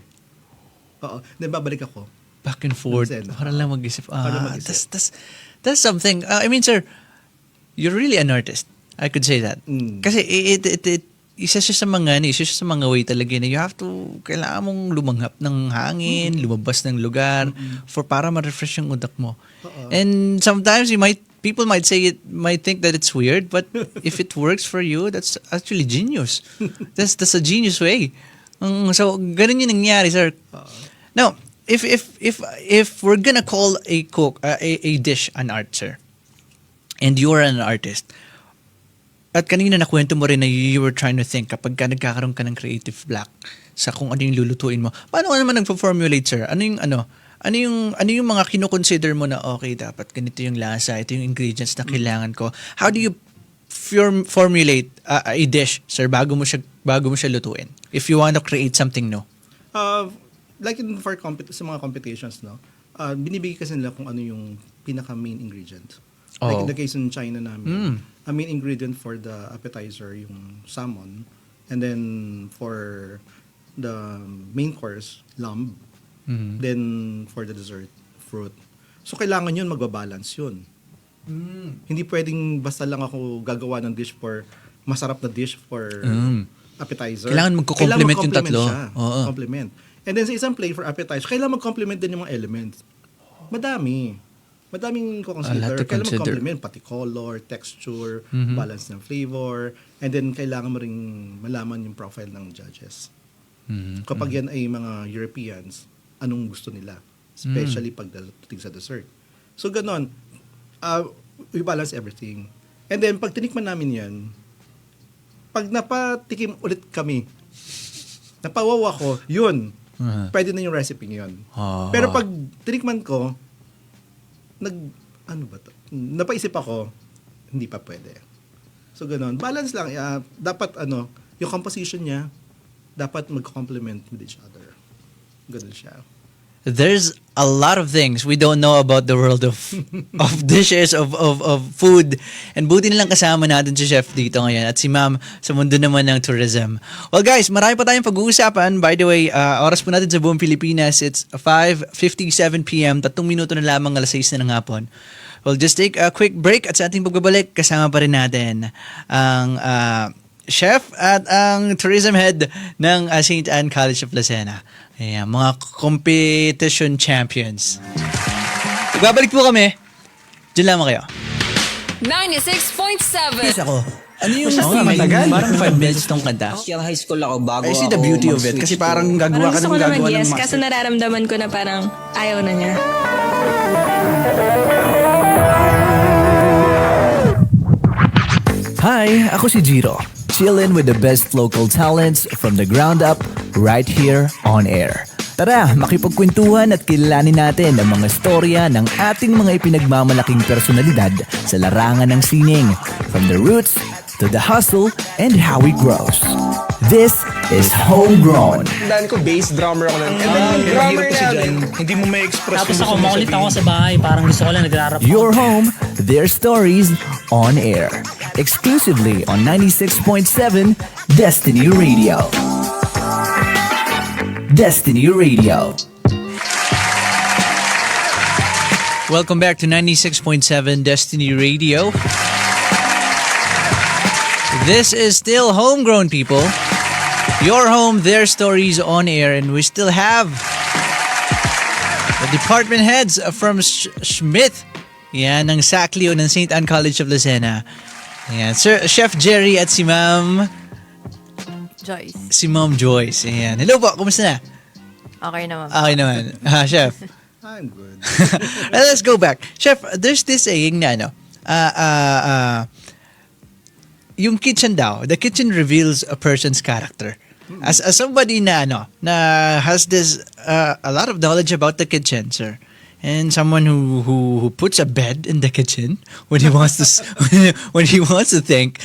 Oo. Then, babalik ako. Back and forth. Minsan, Para lang mag-isip. Para mag-isip. That's something. I mean, sir, you're really an artist. I could say that. Kasi isa siya sa mga way talaga na you have to, kailangan mong lumanghap ng hangin, lumabas ng lugar, for para ma-refresh yung utak mo. And sometimes people might think that it's weird, but if it works for you, that's actually genius. That's a genius way. So, ganun yung nangyari, sir. Now, if we're gonna call a cook, a dish an art, sir, and you're an artist, at kanina nakwento mo rin na you were trying to think kapag ka nagkakaroon ka ng creative block sa kung ano yung lulutuin mo. Paano ka naman nagpo-formulate, sir? Ano yung ano yung mga kino-consider mo na okay, dapat ganito yung lasa, ito yung ingredients na kailangan ko. How do you formulate a dish, sir, bago mo siya lutuin? If you want to create something new. Like sa mga competitions, no? Binibigay kasi nila kung ano yung pinaka main ingredient. Like in the case in China namin, a main ingredient for the appetizer yung salmon, and then for the main course, lamb, then for the dessert, fruit. So kailangan yun, magbabalance yun. Hindi pwedeng basta lang ako gagawa ng dish for masarap na dish for appetizer. Kailangan magko-complement yung tatlo. Siya. Oo. Complement. And then sa isang plate for appetizer, kailangan mag-complement din yung mga elements. Madaming A lot ko-consider. to Kailangan consider. mag-complement, pati color, texture, balance ng flavor, and then kailangan mo ring malaman yung profile ng judges. Kapag yan ay mga Europeans, anong gusto nila? Especially pagdating sa dessert. So, ganon. We balance everything. And then, pag tinikman namin yan, pag napatikim ulit kami, napawaw ako, yun. Pwede na yung recipe yun. Pero pag tinikman ko, napaisip ako, hindi pa pwede. So, ganon. Balance lang. Dapat, yung composition niya, dapat mag-complement with each other. Ganon siya. There's a lot of things we don't know about the world of dishes, of food. And buti nilang kasama natin si Chef dito ngayon at si Ma'am sa mundo naman ng tourism. Well guys, marami pa tayong pag-uusapan. By the way, oras po natin sa buong Pilipinas, it's 5:57 p.m. 3 minuto na lamang, alas 6 na ng hapon. We'll just take a quick break at sa ating pagbabalik, kasama pa rin natin ang chef at ang tourism head ng St. Anne College of Lucena. Ayan, mga competition champions. Babalik po kami. Diyan lamang kayo. 96.7. Yes ako. Ano yung Parang 5 minutes tong kanta. Kaya high school ako bago I see the beauty of it. Kasi parang gagawa Parang ka gusto ng ko na gagawa ng mag-yes, master. kaso nararamdaman ko na parang ayaw na niya. Hi, ako si Jiro. Chillin' with the best local talents from the ground up right here on air. Tara, makipagkwentuhan at kilalanin natin ang mga storya ng ating mga ipinagmamalaking personalidad sa larangan ng sining. From the roots to the hustle and how it grows. This is Homegrown. Dahil ko bass drummer ako nun. And then yung drummer namin, Hindi mo may express Tapos ako, makulit ako sa bahay. Parang gusto ko lang nagrarap. Your home, their stories on air. Exclusively on 96.7 Destiny Radio. Destiny Radio. Welcome back to 96.7 Destiny Radio. This is still Homegrown, people. Your home, their stories on air, and we still have the department heads from Schmidt. Yan, ng SACLIO ng St. Anne College of Lucena. Yan, Sir Chef Jerry at si Ma'am Joyce. Ayan. Hello po, kumusta na? Okay naman. Okay naman. Chef. I'm good. Let's go back. Chef, there's this saying na yung kitchen daw, the kitchen reveals a person's character. As somebody na has this a lot of knowledge about the kitchen, sir. And someone who puts a bed in the kitchen when he wants to when he wants to think.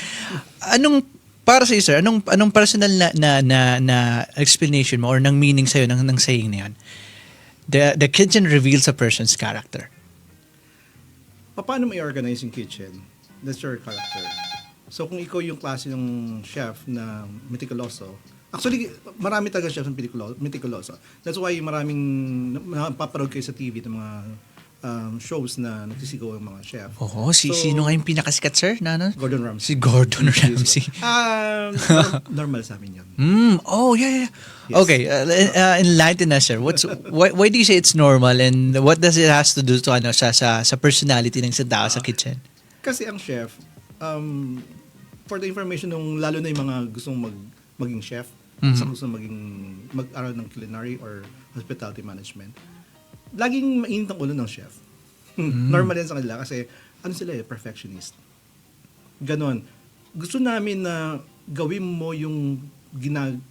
Para sa sir, anong personal na explanation mo or ng meaning sa ng saying na 'yon? The kitchen reveals a person's character. Paano mo i-organize yung kitchen? That's your character. So kung ikaw yung klase ng chef na meticuloso, actually marami talaga chef ng meticuloso. That's why maraming napaparod kayo sa TV ng mga shows na nagsisigaw ang mga chef. Oo, sino nga yung pinakasikat, sir? Gordon Ramsay. Si Gordon Ramsay. Normal sa amin yun. Yeah. Yes. Okay, enlighten us, sir. Why do you say it's normal, and what does it has to do to sa personality ng isang tao sa kitchen? Kasi ang chef, for the information nung lalo na yung mga gustong maging chef, sa gustong mag-aral ng culinary or hospitality management, laging mainit ang ulo ng chef. Normal yan sa kanila kasi sila perfectionist. Ganon. Gusto namin na gawin mo yung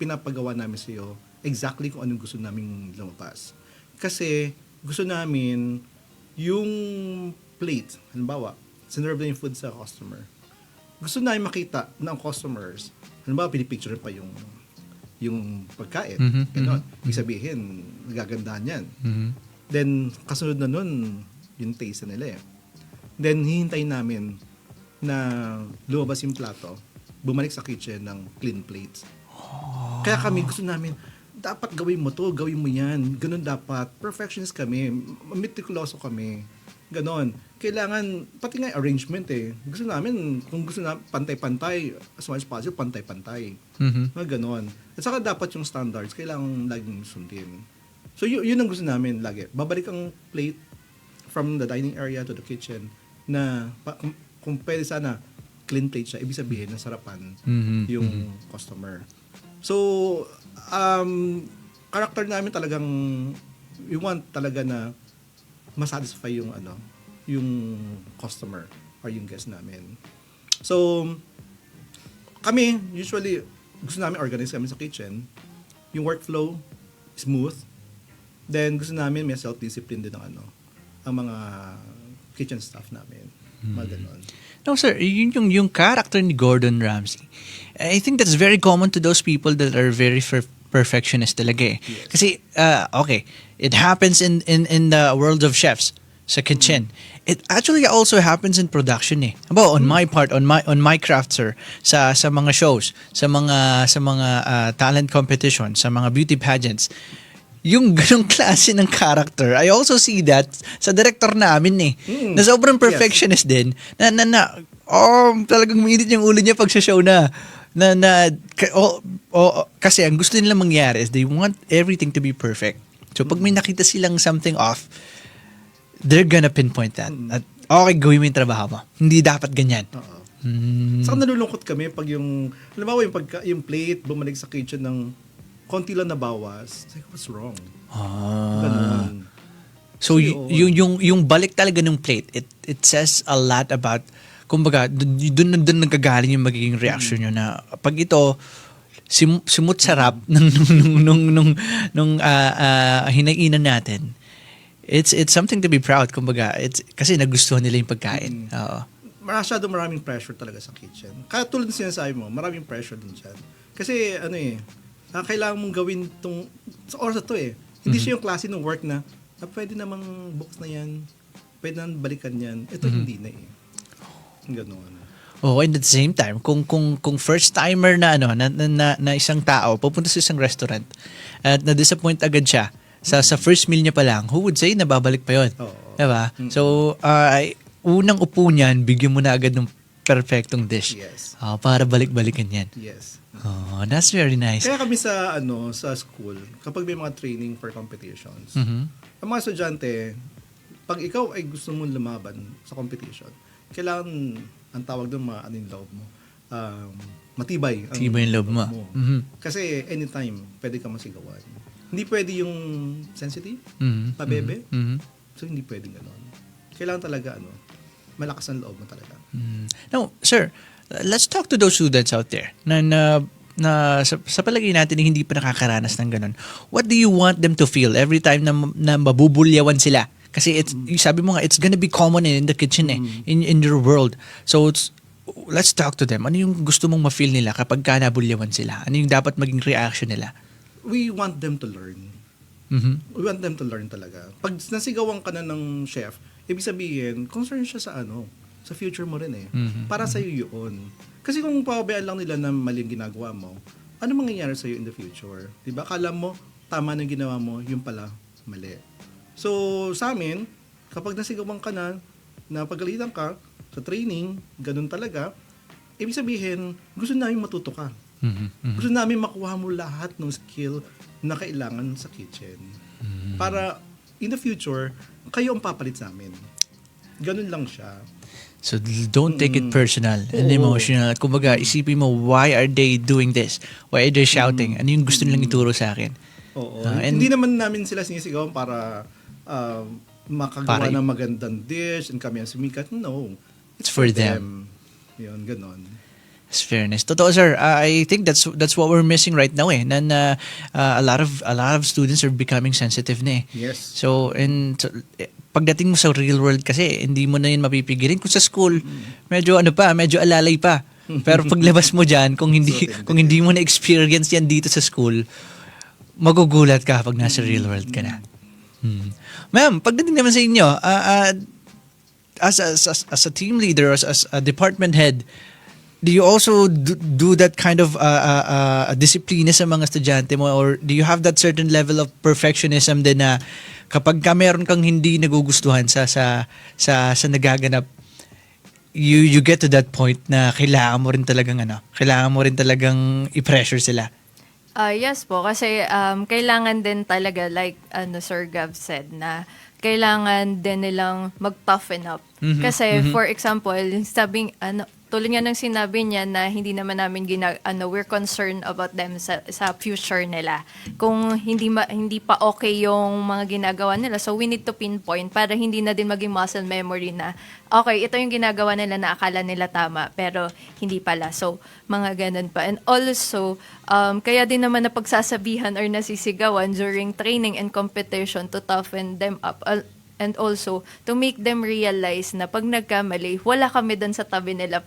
pinapagawa namin sa iyo exactly kung anong gusto naming lumabas. Kasi gusto namin yung plate, halimbawa, sinerve na yung food sa customer. Gusto namin makita ng customers, halimbawa, pinipicture pa yung pagkain. Ganon. Ibig sabihin, nagagandahan yan. Then, kasunod na nun, yung taste na nila eh. Then, hihintayin namin na lumabas yung plato, bumalik sa kitchen ng clean plates. Kaya kami, gusto namin, dapat gawin mo to, gawin mo yan. Ganon dapat. Perfectionist kami. Meticuloso kami. Ganon. Kailangan, pati nga yung arrangement eh. Gusto namin, kung gusto na pantay-pantay, as much as possible, pantay-pantay. Mga ganon. At saka dapat yung standards, kailangan laging sundin. So yun ang gusto namin lagi. Babalik ang plate from the dining area to the kitchen na kung pwede sana clean plate siya, ibig sabihin nasarapan yung customer. So character namin talagang we want talaga na masatisfy yung yung customer or yung guest namin. So kami usually gusto namin organize kami sa kitchen, yung workflow smooth. Then gusto namin may self-discipline din ang mga kitchen staff namin. Mga ganon. No, sir, yung character ni Gordon Ramsay, I think that's very common to those people that are very perfectionist talaga eh. Yes. Kasi, okay, it happens in the world of chefs sa kitchen. It actually also happens in production eh. About on my part, on my craft, sir, sa mga shows, sa mga talent competition, sa mga beauty pageants, yung ganong klase ng character, I also see that sa director namin eh. Na sobrang perfectionist din. Talagang mainit yung ulo niya pag sa show na. Kasi ang gusto nilang mangyari is they want everything to be perfect. So pag may nakita silang something off, they're gonna pinpoint that. At okay, gawin mo yung trabaho mo. Hindi dapat ganyan. Saka nalulungkot kami pag halimbawa yung plate, bumalik sa kitchen ng konti lang nabawas. Like, what's wrong? Ganun. So yung balik talaga ng plate, it says a lot about, kumbaga, doon nagkagaling yung magiging reaction nyo na pag ito simut sarap nung hinainan natin. It's something to be proud, kumbaga. Kasi nagustuhan nila yung pagkain. Oo. Maraming pressure talaga sa kitchen. Kaya tulad ng sinasabi mo, maraming pressure din dyan. Kasi kailangan mong gawin sa oras na to eh. Hindi siya yung klase ng work na pwede namang box na yan, pwede namang balikan yan. Ito hindi na eh. Ganoon. Oh, and at the same time, kung first timer na na isang tao pupunta sa isang restaurant at na-disappoint agad siya sa first meal niya pa lang, who would say na babalik pa 'yon? Diba? So, unang upo niyan, bigyan mo na agad ng perfectong dish. Yes. Para balik-balikan 'yan. Yes. Oh, that's very nice. Kaya kami sa school, kapag may mga training for competitions, ang mga estudyante, pag ikaw ay gusto mong lumaban sa competition, kailangan ang tawag doon yung loob mo. Matibay ang Matibay yung loob mo. Kasi anytime pwede ka masigawan. Hindi pwede yung sensitive, pabebe. So hindi pwedeng gano'n. Kailangan talaga malakas ang loob mo talaga. Now, sir, let's talk to those students out there na sa palagay natin hindi pa nakakaranas ng ganun. What do you want them to feel every time na mabubulyawan sila? Kasi sabi mo nga, it's gonna be common in the kitchen in your world. So let's talk to them. Ano yung gusto mong ma-feel nila kapag nabulyawan sila? Ano yung dapat maging reaction nila? We want them to learn. We want them to learn talaga. Pag nasigawan ka na ng chef, ibig sabihin, concern siya sa future mo rin eh. Para sa'yo yun. Kasi kung pabayaan lang nila na mali yung ginagawa mo, ano mangyayari sa'yo in the future? Diba? Akala mo, tama na yung ginawa mo, yung pala, mali. So, sa amin, kapag nasigawan ka na, napagalitan ka sa training, ganun talaga, ibig sabihin, gusto namin matuto ka. Gusto namin makuha mo lahat ng skill na kailangan sa kitchen. Para, in the future, kayo ang papalit sa amin. Ganun lang siya. So don't take it personal and emotional. At kumbaga, isipin mo, why are they doing this? Why are they shouting? Ano yung gusto nilang ituro sa akin? Oo. Hindi naman namin sila sinisigawan para makagawa ng magandang dish and kami ang sumikat. No. It's for them. Yun, ganon. It's fairness. Totoo, sir. I think that's what we're missing right now eh. Na a lot of students are becoming sensitive na eh. Yes. So, pagdating mo sa real world kasi, hindi mo na yun mapipigilin. Kung sa school, medyo alalay pa. Pero paglabas mo dyan, kung hindi mo na-experience yan dito sa school, magugulat ka pag nasa real world ka na. Ma'am, pagdating naman sa inyo, as a team leader, as a department head, do you also do that kind of disiplina sa mga estudyante mo, or do you have that certain level of perfectionism din na kapag ka meron kang hindi nagugustuhan sa nagaganap, you get to that point na kailangan mo rin talagang i-pressure sila? Yes po, kasi kailangan din talaga, like Sir Gav said, na kailangan din nilang mag-toughen up. Kasi for example, tulad nga ng sinabi niya na hindi naman namin we're concerned about them sa future nila. Kung hindi pa okay yung mga ginagawa nila, so we need to pinpoint para hindi na din maging muscle memory na okay, ito yung ginagawa nila na akala nila tama pero hindi pala. So mga ganun pa. And also kaya din naman napagsasabihan or nasisigawan during training and competition to toughen them up. And also, to make them realize na pag nagkamali, wala kami doon sa tabi nila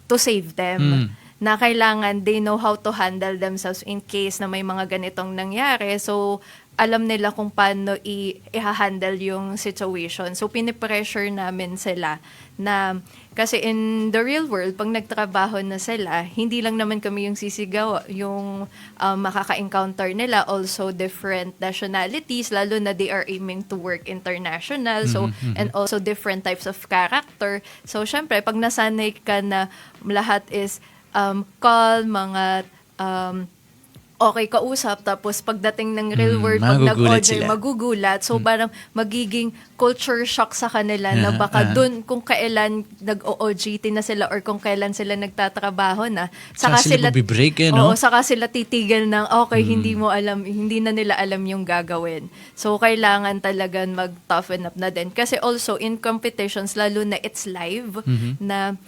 to save them. Na kailangan they know how to handle themselves in case na may mga ganitong nangyari. So, alam nila kung paano i-handle yung situation. So, pinipressure namin sila na kasi in the real world, pag nagtrabaho na sila, hindi lang naman kami yung sisigaw, yung makaka-encounter nila, also different nationalities, lalo na they are aiming to work international, so and also different types of character. So, syempre, pag nasanay ka na lahat is calm, mga okay kausap, tapos pagdating ng real world, pag nag-order, magugulat. So, parang magiging culture shock sa kanila na baka dun kung kailan nag-OJT na sila or kung kailan sila nagtatrabaho na. Saka sila mag-break no? Oo, saka sila titigil ng okay, hindi na nila alam yung gagawin. So, kailangan talagang mag-toughen up na din. Kasi also, in competitions, lalo na it's live, na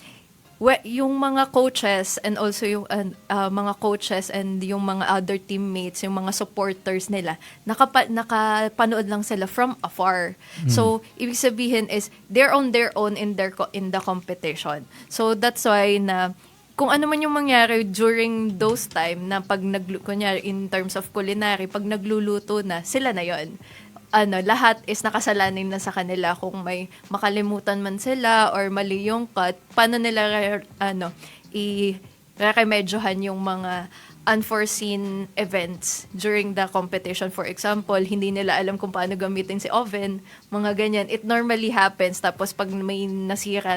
yung mga coaches and also yung mga coaches and yung mga other teammates, yung mga supporters nila, nakapanood lang sila from afar. So, ibig sabihin is they're on their own in the competition. So, that's why na kung ano man yung mangyari during those time na kunyari in terms of culinary, pag nagluluto na, sila na yon. Lahat is nakasalanin na sa kanila. Kung may makalimutan man sila or mali yung cut, paano nila i-remedyohan yung mga unforeseen events during the competition. For example, hindi nila alam kung paano gamitin si oven, mga ganyan. It normally happens. Tapos pag may nasira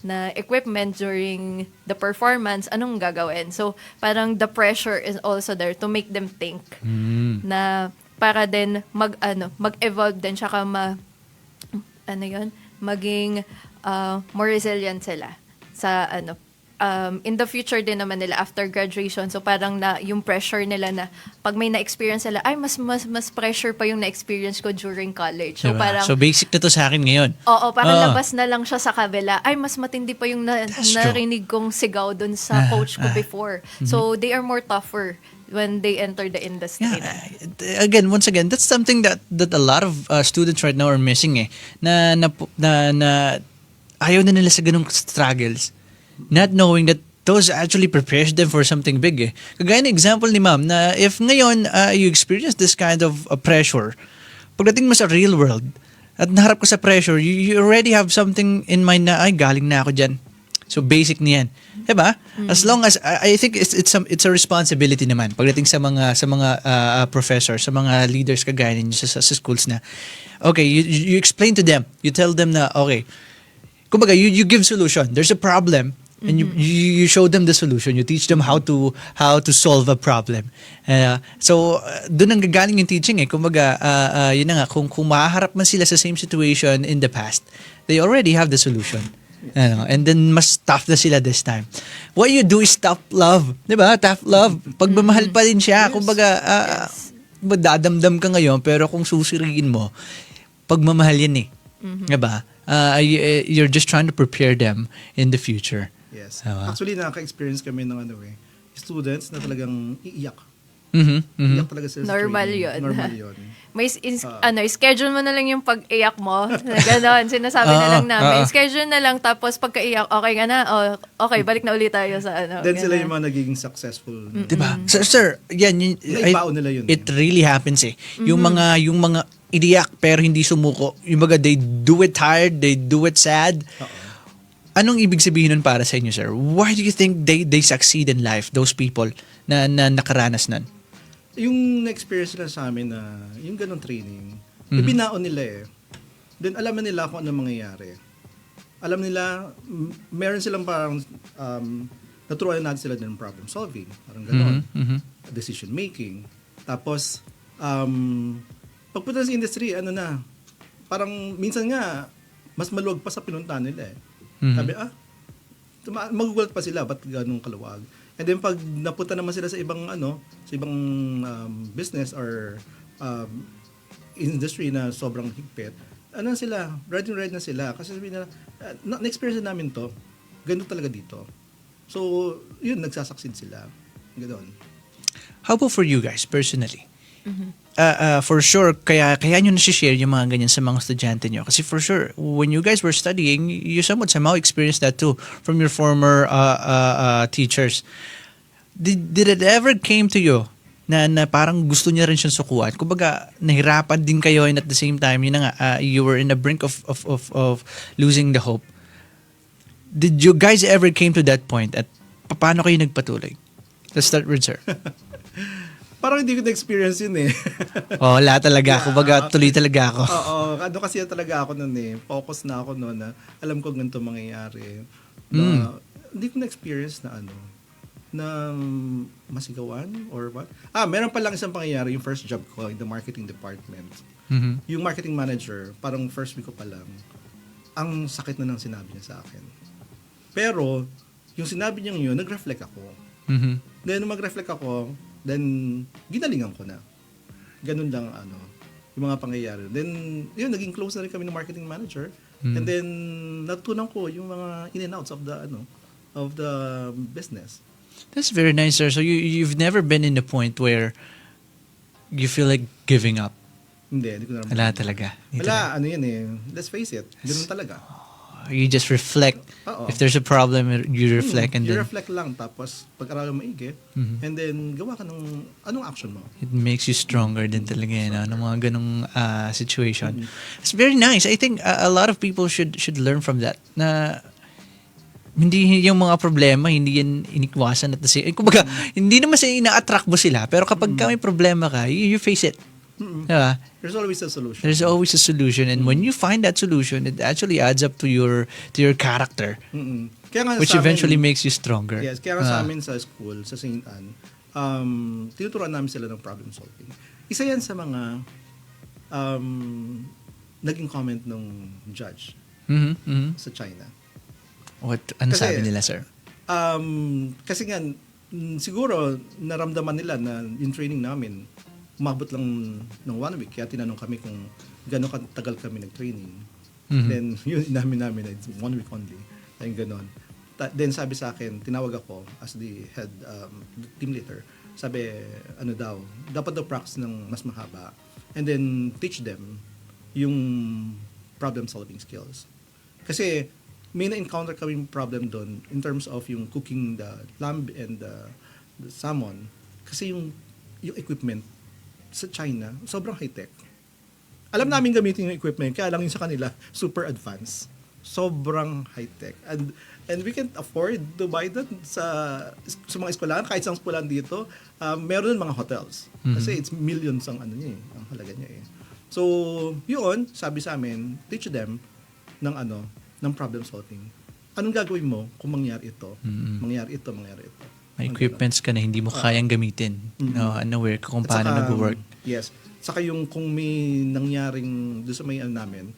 na equipment during the performance, anong gagawin? So, parang the pressure is also there to make them think na para din mag-evolve din tsaka maging more resilient sila sa in the future din naman nila after graduation. So parang yung pressure nila na pag may na-experience sila, ay mas pressure pa yung na-experience ko during college. So diba? parang so basic na to sa akin ngayon. Oo, parang labas na lang siya sa kabila. Ay mas matindi pa yung narinig kong sigaw dun sa coach ko before. So they are more tougher when they enter the industry. Yeah. Once again, that's something that a lot of students right now are missing eh. Na ayaw na nila sa ganung struggles. Not knowing that those actually prepares them for something big eh. Kagaya ng example ni ma'am na if ngayon you experience this kind of pressure, pagdating mo sa real world at naharap ka sa pressure, you already have something in mind na ay galing na ako dyan. So basic niyan. Diba? As long as I think it's a responsibility naman pagdating sa mga professors, sa mga leaders kagaya ninyo sa schools na okay, you explain to them, you tell them na okay. Kumbaga you give solution. There's a problem and you show them the solution. You teach them how to solve a problem. So doon ang gagaling yung teaching eh. Kumbaga yun na nga kung mahaharap man sila sa same situation in the past, they already have the solution. And then mas tough na sila this time. What you do is tough love. Diba? Tough love. Pagmamahal pa rin siya. Kumbaga, dadamdam ka ngayon, pero kung susiriin mo, pagmamahal yan eh. Diba? You're just trying to prepare them in the future. Yes. Ah, wow. Actually, nakaka-experience kami ng students na talagang iiyak. Mhm, mhm. Iyak talaga sila sa Normal training. yun. Normal yun. May schedule mo na lang yung pag-iyak mo. Ganon, sinasabi na lang namin. Schedule na lang, tapos pagka-iyak, okay ka na? Okay, balik na ulit tayo sa Then sila ganon. yung mga nagiging successful. Diba? Sir, yan, Naibaon nila yun. it really happens eh. Yung mga idiyak pero hindi sumuko. Yung mga they do it tired, they do it sad. Anong ibig sabihin nun para sa inyo, sir? Why do you think they succeed in life, those people na nakaranas nun? Yung na-experience nila sa amin na yung ganong training, ibinaon nila eh. Then alam na nila kung ano mangyayari. Alam nila, meron silang parang naturuan natin sila ng problem solving. Parang ganon. Decision making. Tapos, pagpunta sa industry, parang minsan nga, mas maluwag pa sa pinuntahan nila eh. Sabi, magugulat pa sila, ba't ganun kaluwag? And then pag napunta naman sila sa ibang business or industry na sobrang higpit, sila, ready na sila. Kasi sabi na, na-experience namin to, ganun talaga dito. So, yun, nagsasucceed sila. Ganon. How about for you guys, personally? For sure, kaya nyo nasi-share yung mga ganyan sa mga estudyante nyo. Kasi for sure, when you guys were studying, you somehow experienced that too from your former teachers. Did it ever came to you na parang gusto niya rin siyang sukuan? Kumbaga, nahirapan din kayo and at the same time, yun na nga, you were in the brink of losing the hope. Did you guys ever came to that point at paano kayo nagpatuloy? Let's start with sir. Parang hindi ko na-experience yun eh. Wala talaga. Kumbaga, tuloy talaga ako. Oo, kasi talaga ako nun eh. Focus na ako nun na alam ko ganito mangyayari. Na, hindi ko na-experience na masigawan or what. Meron pa lang isang pangyayari, yung first job ko in the marketing department. Yung marketing manager, parang first week ko pa lang, ang sakit na ng sinabi niya sa akin. Pero, yung sinabi niya yun, nag-reflect ako. Then, nung mag-reflect ako, then, ginalingan ko na. Ganun lang, yung mga pangyayari. Then, yun, naging close na rin kami ng marketing manager. And then, natutunan ko yung mga in and outs of the business. That's very nice, sir. So you've never been in the point where you feel like giving up? Hindi ko naman. Wala talaga. Wala, yun eh. Let's face it. Ganun talaga. You just reflect. Oo. If there's a problem, you reflect and you then reflect lang, tapos pag-aralan maigi, and then gawa ka ng anong action mo. it makes you stronger din talaga yun, ng mga ganong situation. It's very nice. I think a lot of people should learn from that. Na hindi yung mga problema, hindi yan inikwasan at the same. Kumbaga, hindi naman sa ina-attract mo sila, pero kapag may problema ka, you face it. Diba? There's always a solution. There's always a solution, and when you find that solution, it actually adds up to your character, Kaya nga which sa amin- eventually makes you stronger. Yes, kaya nga sa amin sa school, sa St. Anne, tinuturuan namin sila ng problem solving. Isa yan sa mga naging comment ng judge Mhm, mhm. sa China. Ano Kasi- sabi nila, sir? Kasi nga, siguro naramdaman nila na yung training namin, umabot lang ng 1 week. Kaya tinanong kami kung gano'ng katagal kami nag-training. Then, yun namin na it's 1 week only. Ayun, gano'n. Then sabi sa akin, tinawag ako as the head team leader. Sabi, dapat daw practice ng mas mahaba. And then, teach them yung problem-solving skills. Kasi, may na-encounter kaming problem doon in terms of yung cooking the lamb and the salmon. Kasi yung equipment sa China, sobrang high-tech. Alam namin gamitin yung equipment, kaya lang yung sa kanila, super advanced. Sobrang high-tech. And we can't afford to buy that sa mga eskwelahan. Kahit sa eskwelahan dito, meron mga hotels. Kasi it's millions ang ang halaga niya eh. So, yun, sabi sa amin, teach them ng problem solving. Anong gagawin mo kung mangyari ito? Mangyari ito. May equipments ka na hindi mo kayang gamitin. Unaware ka kung paano nag-work. Yes. Saka yung kung may nangyaring doon sa may namin,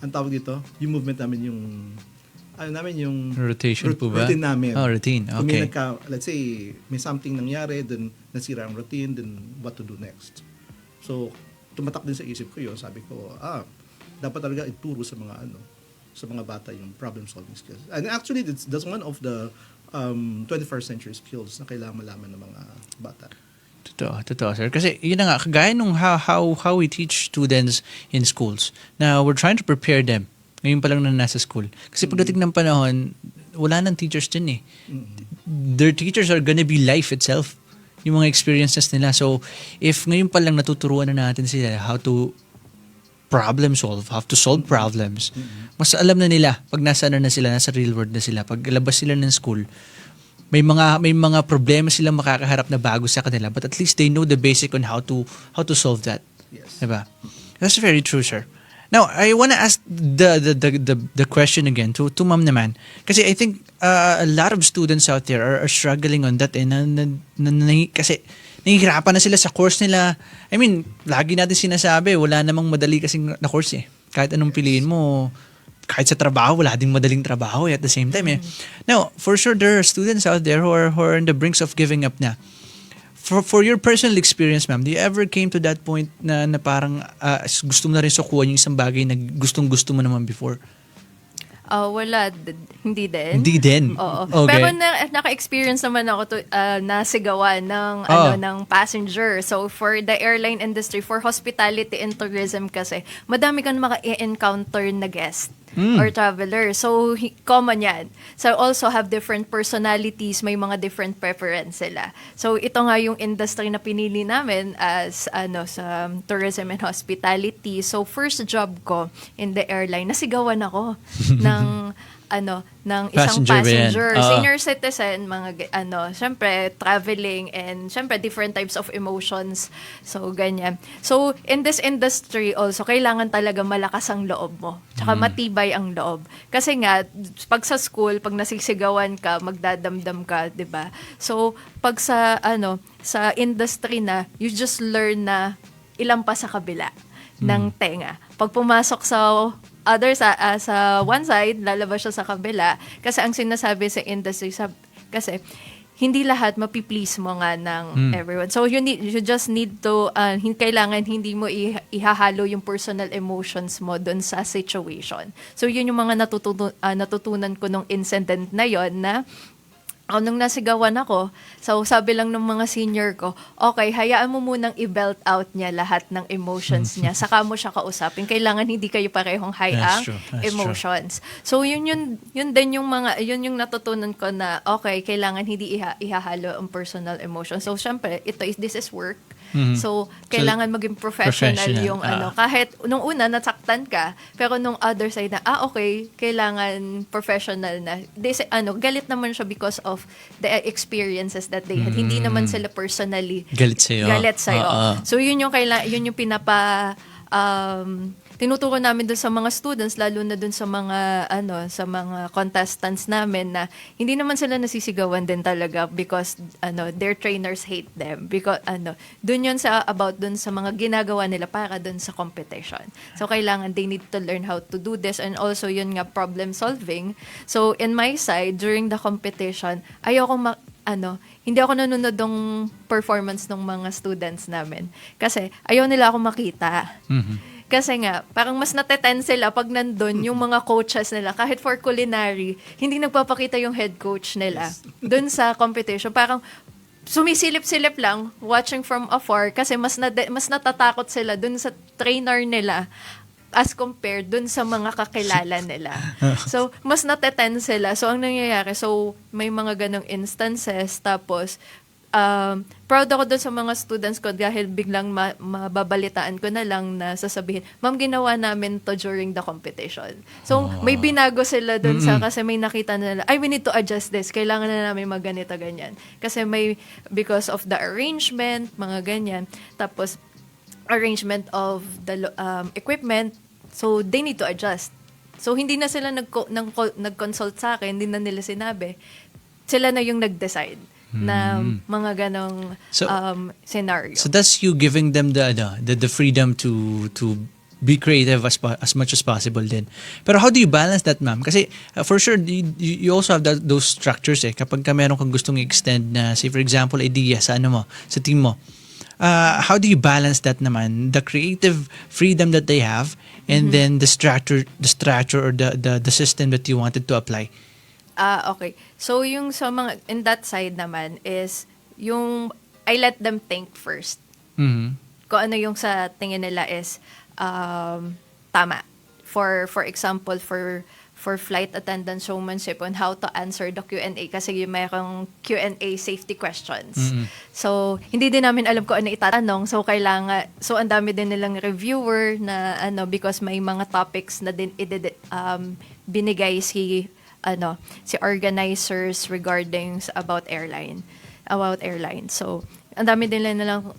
ang tawag dito, yung movement namin yung Rotation po ba? Routine namin. Oh, routine. Kung may Okay. let's say, may something nangyari, then nasira ang routine, then what to do next. So, tumatak din sa isip ko yun. Sabi ko, dapat talaga ituro sa mga sa mga bata yung problem-solving skills. And actually, that's one of the 21st century skills na kailangan malaman ng mga bata. Totoo, sir. Kasi yun na nga, kagaya nung how we teach students in schools, na we're trying to prepare them ngayon pa lang na nasa school. Kasi pagdating ng panahon, wala nang teachers dyan eh. Their teachers are gonna be life itself. Yung mga experiences nila. So, if ngayon pa lang natuturuan na natin sila how to problem solve, how to solve problems, mas alam na nila pag nasa real world na sila, pag labas sila ng school, may mga problema silang makakaharap na bago sa kanila, but at least they know the basic on how to solve that. Yes. Diba? That's very true, sir. Now, I want to ask the question again to Ma'am naman. Kasi I think a lot of students out there are struggling on that. Kasi nahihirapan na sila sa course nila. I mean, lagi natin sinasabi, wala namang madali kasing na course eh. Kahit anong piliin mo, kahit sa trabaho, wala ding madaling trabaho at the same time eh. Now, for sure, there are students out there who are on the brinks of giving up na. For your personal experience, ma'am, do you ever came to that point na parang gusto mo na rin sukuhan yung isang bagay na gustong-gusto mo naman before? Wala. Hindi din. Hindi din? Oo. Okay. Pero naka-experience naman ako nasigawan ng, ng passenger. So, for the airline industry, for hospitality and tourism kasi, madami kang maka-encounter na guest or traveler. So, common yan. So, also have different personalities, may mga different preference sila. So, ito nga yung industry na pinili namin as sa tourism and hospitality. So, first job ko in the airline, nasigawan ako ng isang passenger, senior citizen, syempre traveling and syempre different types of emotions. So ganyan. So in this industry also kailangan talaga malakas ang loob mo. Tsaka matibay ang loob. Kasi nga pag sa school, pag nasisigawan ka, magdadamdam ka, 'di ba? So pag sa sa industry na, you just learn na ilampas sa kabila ng tenga. Pag pumasok sa sa one side, lalabas siya sa kabila. Kasi ang sinasabi sa industry, kasi hindi lahat mapiplease mo nga ng everyone. So you just need to, kailangan hindi mo ihahalo yung personal emotions mo dun sa situation. So yun yung mga natutunan ko nung incident na yon na nung nasigawan ako, so sabi lang ng mga senior ko, okay, hayaan mo munang i-belt out niya lahat ng emotions niya, saka mo siya kausapin. Kailangan hindi kayo parehong high ang emotions. So yun din yung yung natutunan ko na, okay, kailangan hindi ihahalo ang personal emotions. So syempre, this is work. So, kailangan maging professional yung kahit nung una nasaktan ka, pero nung other side na, okay, kailangan professional na. Galit naman siya because of the experiences that they had. Hindi naman sila personally galit sa'yo. So, yun yung tinuturo namin dun sa mga students, lalo na dun sa mga sa mga contestants namin na hindi naman sila nasisigawan din talaga because their trainers hate them because dun yun about dun sa mga ginagawa nila para dun sa competition. So kailangan they need to learn how to do this, and also yun nga problem solving. So in my side during the competition, ayoko hindi ako nanonood ng performance ng mga students namin kasi ayaw nila ako makita. Kasi nga, parang mas natetense sila pag nandun yung mga coaches nila. Kahit for culinary, hindi nagpapakita yung head coach nila dun sa competition. Parang sumisilip-silip lang, watching from afar, kasi mas natatakot sila dun sa trainer nila as compared dun sa mga kakilala nila. So, mas natetense sila. So, ang nangyayari, may mga ganong instances, tapos, proud ako doon sa mga students ko dahil biglang mababalitaan ko na lang na sasabihin, ma'am, ginawa namin to during the competition. So, may binago sila doon kasi may nakita na nila, we need to adjust this. Kailangan na namin magganito, ganyan. Kasi because of the arrangement, mga ganyan. Tapos, arrangement of the equipment, so they need to adjust. So, hindi na sila nag-consult sa akin, hindi na nila sinabi. Sila na yung nag-decide na mga ganong scenario. So that's you giving them the freedom to be creative as much as possible din. Pero how do you balance that, ma'am? Kasi for sure you also have those structures kapag meron kang gustong i-extend na, say for example, idea sa sa team mo. How do you balance that naman, the creative freedom that they have and then the structure or the system that you wanted to apply. Okay. So yung sa mga in that side naman is yung I let them think first. Mhm. Kung ano yung sa tingin nila is tama. For example, for flight attendant showmanship on how to answer the Q&A kasi yung mayroong Q&A safety questions. So, hindi din namin alam kung ano itatanong. So, ang dami din nilang reviewer na because may mga topics na din binigay si organizers regarding about airline. So, ang dami din nilang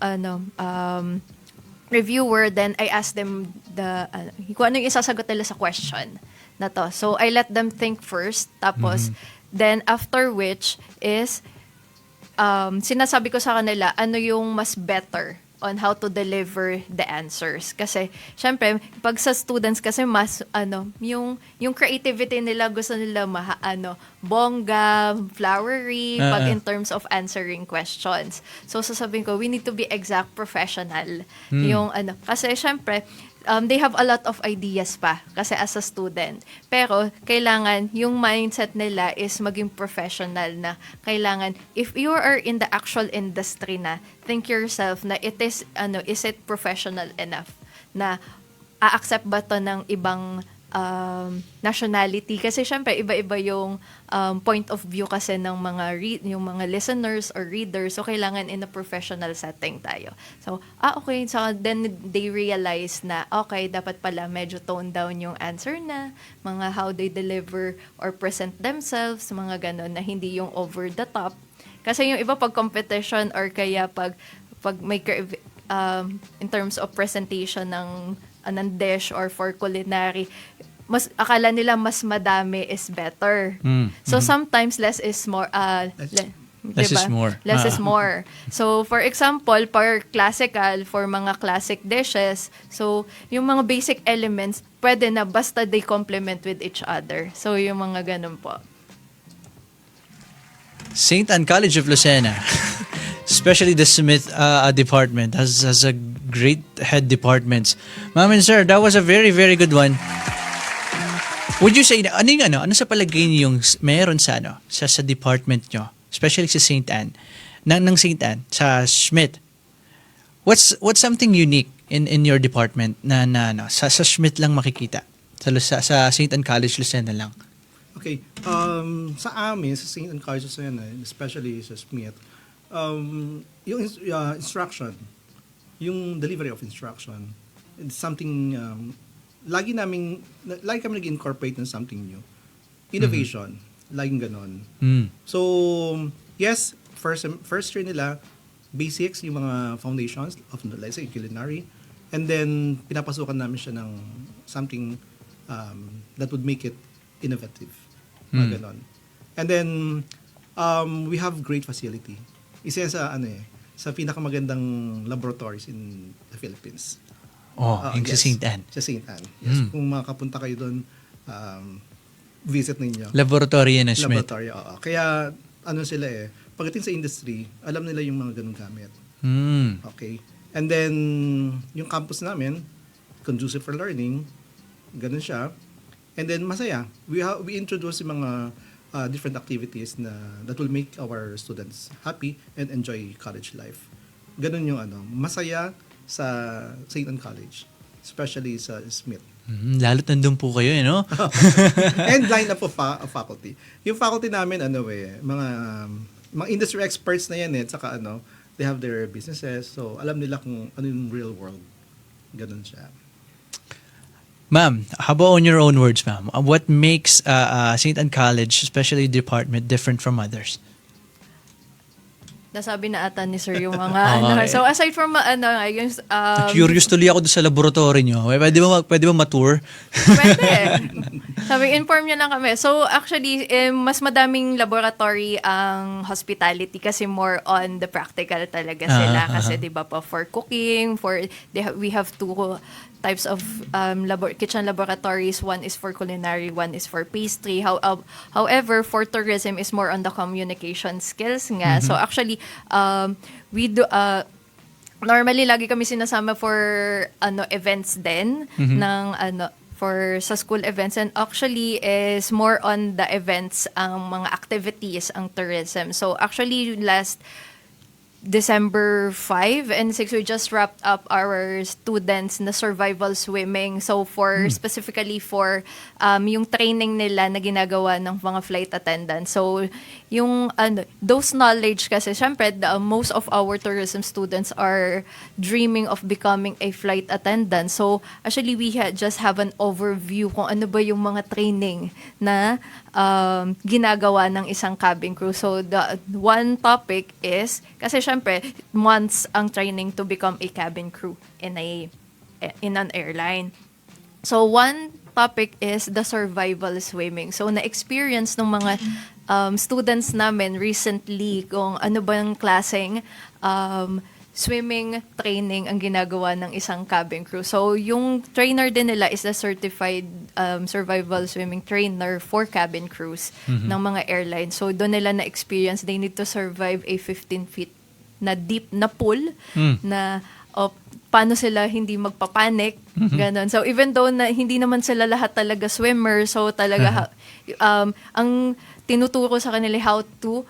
reviewer, then I ask them kung ano yung isasagot nila sa question na to. So, I let them think first, tapos, then after which is, sinasabi ko sa kanila, ano yung mas better on how to deliver the answers. Kasi, syempre, pag sa students kasi mas, yung creativity nila, gusto nila bongga, flowery, pag in terms of answering questions. So, sasabihin ko, we need to be exact professional. Kasi syempre, they have a lot of ideas pa kasi as a student. Pero, kailangan yung mindset nila is maging professional na kailangan, if you are in the actual industry na, think yourself na is it professional enough na a-accept ba to ng ibang nationality? Kasi syempre, iba-iba yung point of view kasi ng yung mga listeners or readers. So, kailangan in a professional setting tayo. So, okay. So, then they realize na, okay, dapat pala medyo tone down yung answer na, mga how they deliver or present themselves, mga ganon, na hindi yung over the top. Kasi yung iba pag competition or kaya pag may in terms of presentation ng dish or for culinary, mas akala nila mas madami is better. So sometimes less is more. Less is more. Less is more. So for example, for mga classic dishes, so yung mga basic elements pwede na basta they complement with each other. So yung mga ganun po. St. Anne College of Lucena, especially the Smith department, has a great head departments. Ma'am and sir, that was a very, very good one. Would you say, ano sa palagay niyo yung meron sa department nyo, especially sa St. Anne, ng St. Anne, sa Schmidt? What's something unique in your department na sa Schmidt lang makikita? Sa St. Anne College Lucena lang. Okay. Sa amin, sa St. Anne College Lucena, especially sa Smith, yung instruction, yung delivery of instruction, it's something, lagi kami nag-incorporate ng something new. Innovation, laging ganon. So, yes, first year nila, basics, yung mga foundations of, let's say, culinary, and then pinapasukan namin siya ng something that would make it innovative. Mga ganon. And then, we have great facility. Isa yan sa pinakamagandang laboratories in the Philippines. Sa St. Anne. Sa St. Anne. Yes. Kung makapunta kayo doon, visit ninyo. Laboratory yan na Schmidt. Laboratory, oo. Kaya, sila pagdating sa industry, alam nila yung mga ganung gamit. Okay? And then, yung campus namin, conducive for learning, ganun siya. And then, masaya. We introduce yung mga different activities that will make our students happy and enjoy college life. Ganun yung masaya sa St. Anne College, especially sa Smith. Lalo't nandun po kayo, no? And line up of faculty. Yung faculty namin, mga industry experts na yan saka they have their businesses, so alam nila kung ano yung real world. Ganun siya. Ma'am, how about on your own words, ma'am? What makes St. Anne College, especially department, different from others? Nasabi na ata ni sir yung mga So aside from yung Curious tuloy ako doon sa laboratory nyo. Pwede ba ma-tour? Pwede. Sabi, inform nyo lang kami. So actually, mas madaming laboratory ang hospitality kasi more on the practical talaga sila. Kasi di ba pa for cooking, we have two types of kitchen laboratories. One is for culinary, one is for pastry. However, for tourism is more on the communication skills nga. So actually, we normally lagi kami sinasama for events din ng for sa school events, and actually is more on the events ang mga activities ang tourism. So actually last December 5 and 6, we just wrapped up our students na survival swimming. So specifically for yung training nila na ginagawa ng mga flight attendants. So yung those knowledge kasi syempre most of our tourism students are dreaming of becoming a flight attendant. So actually we just have an overview kung ano ba yung mga training na ginagawa ng isang cabin crew. So the one topic is kasi syempre months ang training to become a cabin crew in an airline. So one topic is the survival swimming. So na-experience ng mga students namin recently kung ano bang klaseng swimming training ang ginagawa ng isang cabin crew. So yung trainer din nila is the certified survival swimming trainer for cabin crews ng mga airlines. So doon nila na-experience, they need to survive a 15 feet na deep na pool na paano sila hindi magpapanik, ganon. So even though na hindi naman sila lahat talaga swimmer, so talaga ang tinuturo sa kanila how to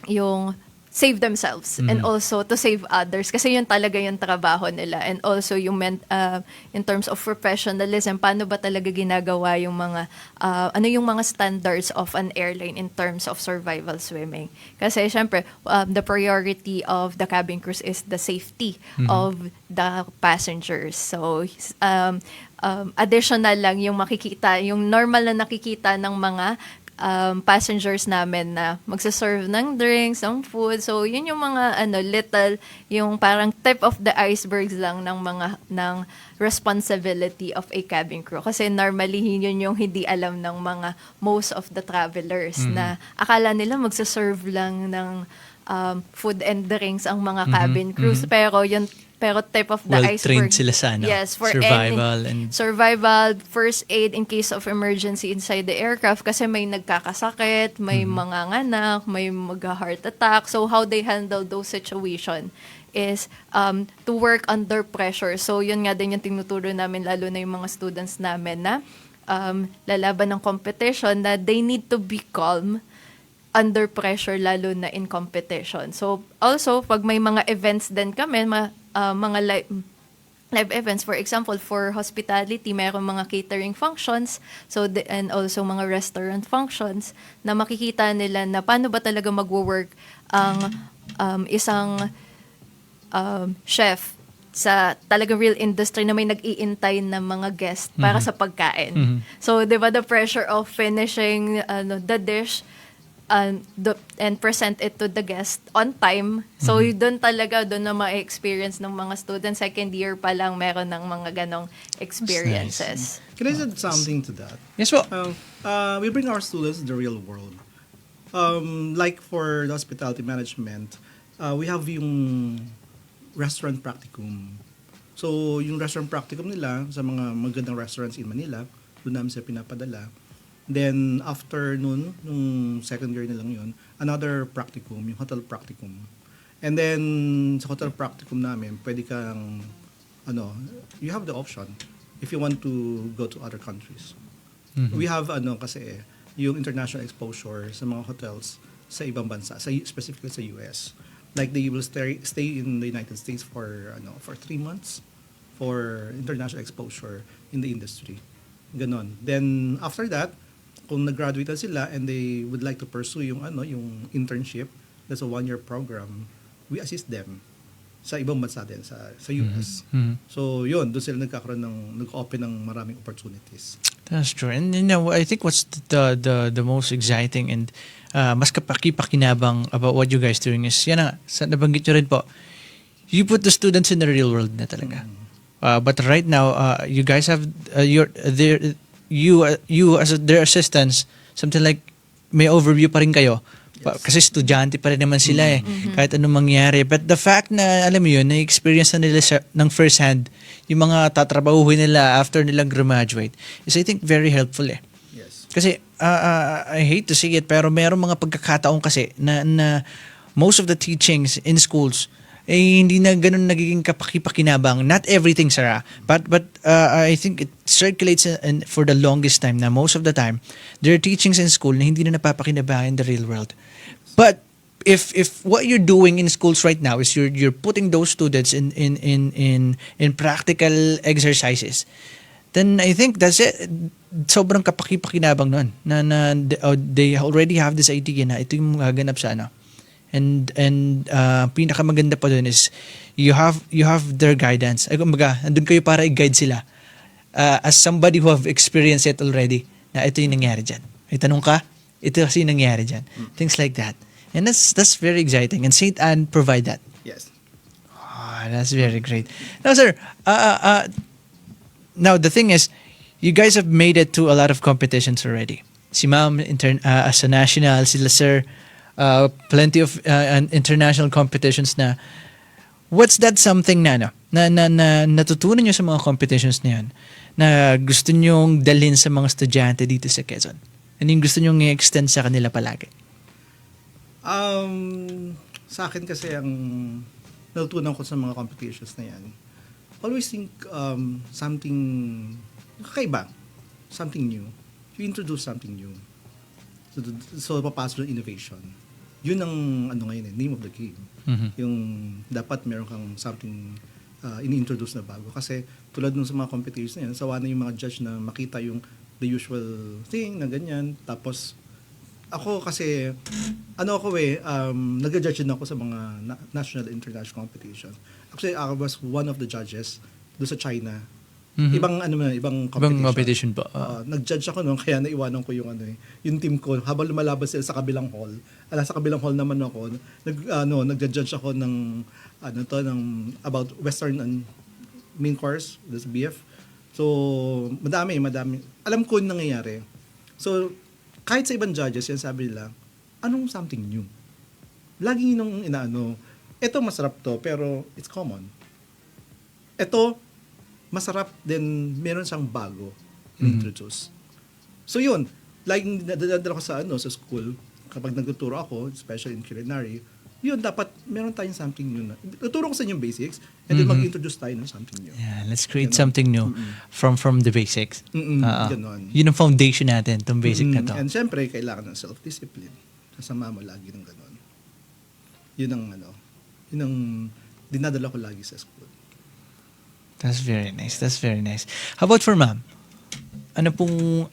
yung save themselves and also to save others kasi yun talaga yung trabaho nila, and also yung in terms of professionalism, paano ba talaga ginagawa yung mga ano yung mga standards of an airline in terms of survival swimming, kasi syempre the priority of the cabin crews is the safety of the passengers. So additional lang yung makikita, yung normal na nakikita ng mga passengers namin na magsaserve ng drinks, ng food. So, yun yung mga little, yung parang tip of the icebergs lang ng responsibility of a cabin crew. Kasi normally, yun yung hindi alam ng mga most of the travelers na akala nila magsaserve lang ng food and drinks ang mga cabin crews. Pero type of the iceberg. Well-trained sila sa Yes, for survival survival, first aid in case of emergency inside the aircraft kasi may nagkakasakit, may mga nganak, may mag-heart attack. So how they handle those situation is to work under pressure. So yun nga din yung tinuturo namin, lalo na yung mga students namin na lalaban ng competition, na they need to be calm under pressure, lalo na in competition. So also pag may mga events din kami, mga live events, for example, for hospitality, mayroong mga catering functions, so and also mga restaurant functions, na makikita nila na paano ba talaga magwo-work ang isang chef sa talagang real industry na may nag-iintay ng mga guest para sa pagkain. So, di ba, the pressure of finishing the dish and present it to the guest on time. So, doon na ma-experience ng mga students. Second year pa lang meron ng mga ganong experiences. Can I add something to that? Yes po. We bring our students to the real world. Like for the hospitality management, we have yung restaurant practicum. So, yung restaurant practicum nila sa mga magandang restaurants in Manila, doon namin sila pinapadala. Then, after nun, nung second year na lang yun, another practicum, yung hotel practicum. And then, sa hotel practicum namin, pwede kang, you have the option if you want to go to other countries. We have, kasi, yung international exposure sa mga hotels sa ibang bansa, specifically sa US. Like, they will stay in the United States for 3 months for international exposure in the industry. Ganon. Then, after that, kung nag-graduate na sila and they would like to pursue yung internship, that's a 1-year program, we assist them sa ibang bansa din, sa US. So yun, doon sila nag-open ng maraming opportunities. That's true. And I think what's the most exciting and mas kapaki-pakinabang about what you guys doing is, yan na, nabanggit nyo rin po, you put the students in the real world na talaga. But right now, you guys have you as their assistants, something like may overview pa rin kayo. Kasi estudyante pa rin naman sila kahit anong mangyari. But the fact na, alam mo yun, na-experience na nila ng first hand, yung mga tatrabahuhin nila after nilang graduate, is I think very helpful Yes. Kasi, I hate to say it, pero mayroong mga pagkakataon kasi na most of the teachings in schools hindi na ganun nagiging kapaki-pakinabang. Not everything, Sarah, but I think it circulates and for the longest time na most of the time there are teachings in school na hindi na napapakinabangan in the real world. But if what you're doing in schools right now is you're putting those students in practical exercises, then I think that's it. Sobrang kapaki-pakinabang nun na they already have this idea na ito yung gaganap sa ano. And pinakamaganda pa dun is you have their guidance. Ay kumbaga, andun kayo para i-guide sila. As somebody who have experienced it already, na ito yung nangyari dyan. May tanong ka, ito kasi yung nangyari dyan. Things like that. And that's very exciting. And St. Anne provide that. Yes. Ah, that's very great. Now, sir, now the thing is, you guys have made it to a lot of competitions already. Si ma'am, as a national, sila sir, plenty of international competitions na. What's that something na natutunan nyo sa mga competitions na yan na gusto nyong dalhin sa mga estudyante dito sa Quezon? Ano yung gusto nyong i-extend sa kanila palagi? Sa akin kasi ang natutunan ko sa mga competitions na yan, always think something kakaiba, something new. You introduce something new. So papasok yung innovation. Yun ang ngayon, name of the game. Yung dapat meron kang something ini-introduce na bago. Kasi tulad nung sa mga competitors na yan, sawa na yung mga judge na makita yung the usual thing na ganyan. Tapos ako kasi, nag-judge din ako sa mga national and international competition. Actually, I was one of the judges doon sa China. Ibang competition pa. Nag-judge ako noon kaya naiwanan ko yung yung team ko habang lumalaban sila sa kabilang hall. Sa kabilang hall naman ako, nag-judge ako ng about Western and main course, this BF. So, madami. Alam ko yung nangyayari. So, kahit sa ibang judges, yan sabi nila, anong something new? Lagi nung ito masarap to, pero it's common. Ito, masarap din, meron siyang bago introduce. So yun, laging nadadala ko sa school, kapag nagtuturo ako, especially in culinary, yun, dapat meron tayong something new na. Tuturo ko sa inyo yung basics, and then mag-introduce tayo ng something new. Yeah, let's create something new from the basics. Ganon. Yun ang foundation natin, itong basic na to. And syempre, kailangan ng self-discipline. Kasama mo lagi ng ganon. Yun ang dinadala ko lagi sa school. That's very nice. That's very nice. How about for ma'am? Ano pong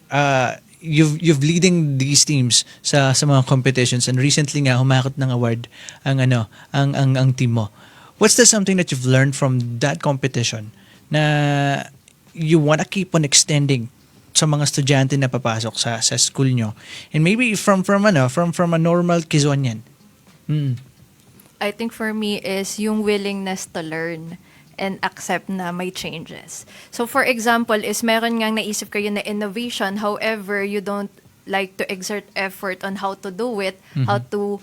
you've leading these teams sa mga competitions and recently nga humakot ng award ang team mo. What's the something that you've learned from that competition na you wanna keep on extending sa mga estudyante na papasok sa school nyo? And maybe from a normal Quezonian. I think for me is yung willingness to learn and accept na may changes. So for example, is meron ngang naisip kayo na innovation, however, you don't like to exert effort on how to do it, how to,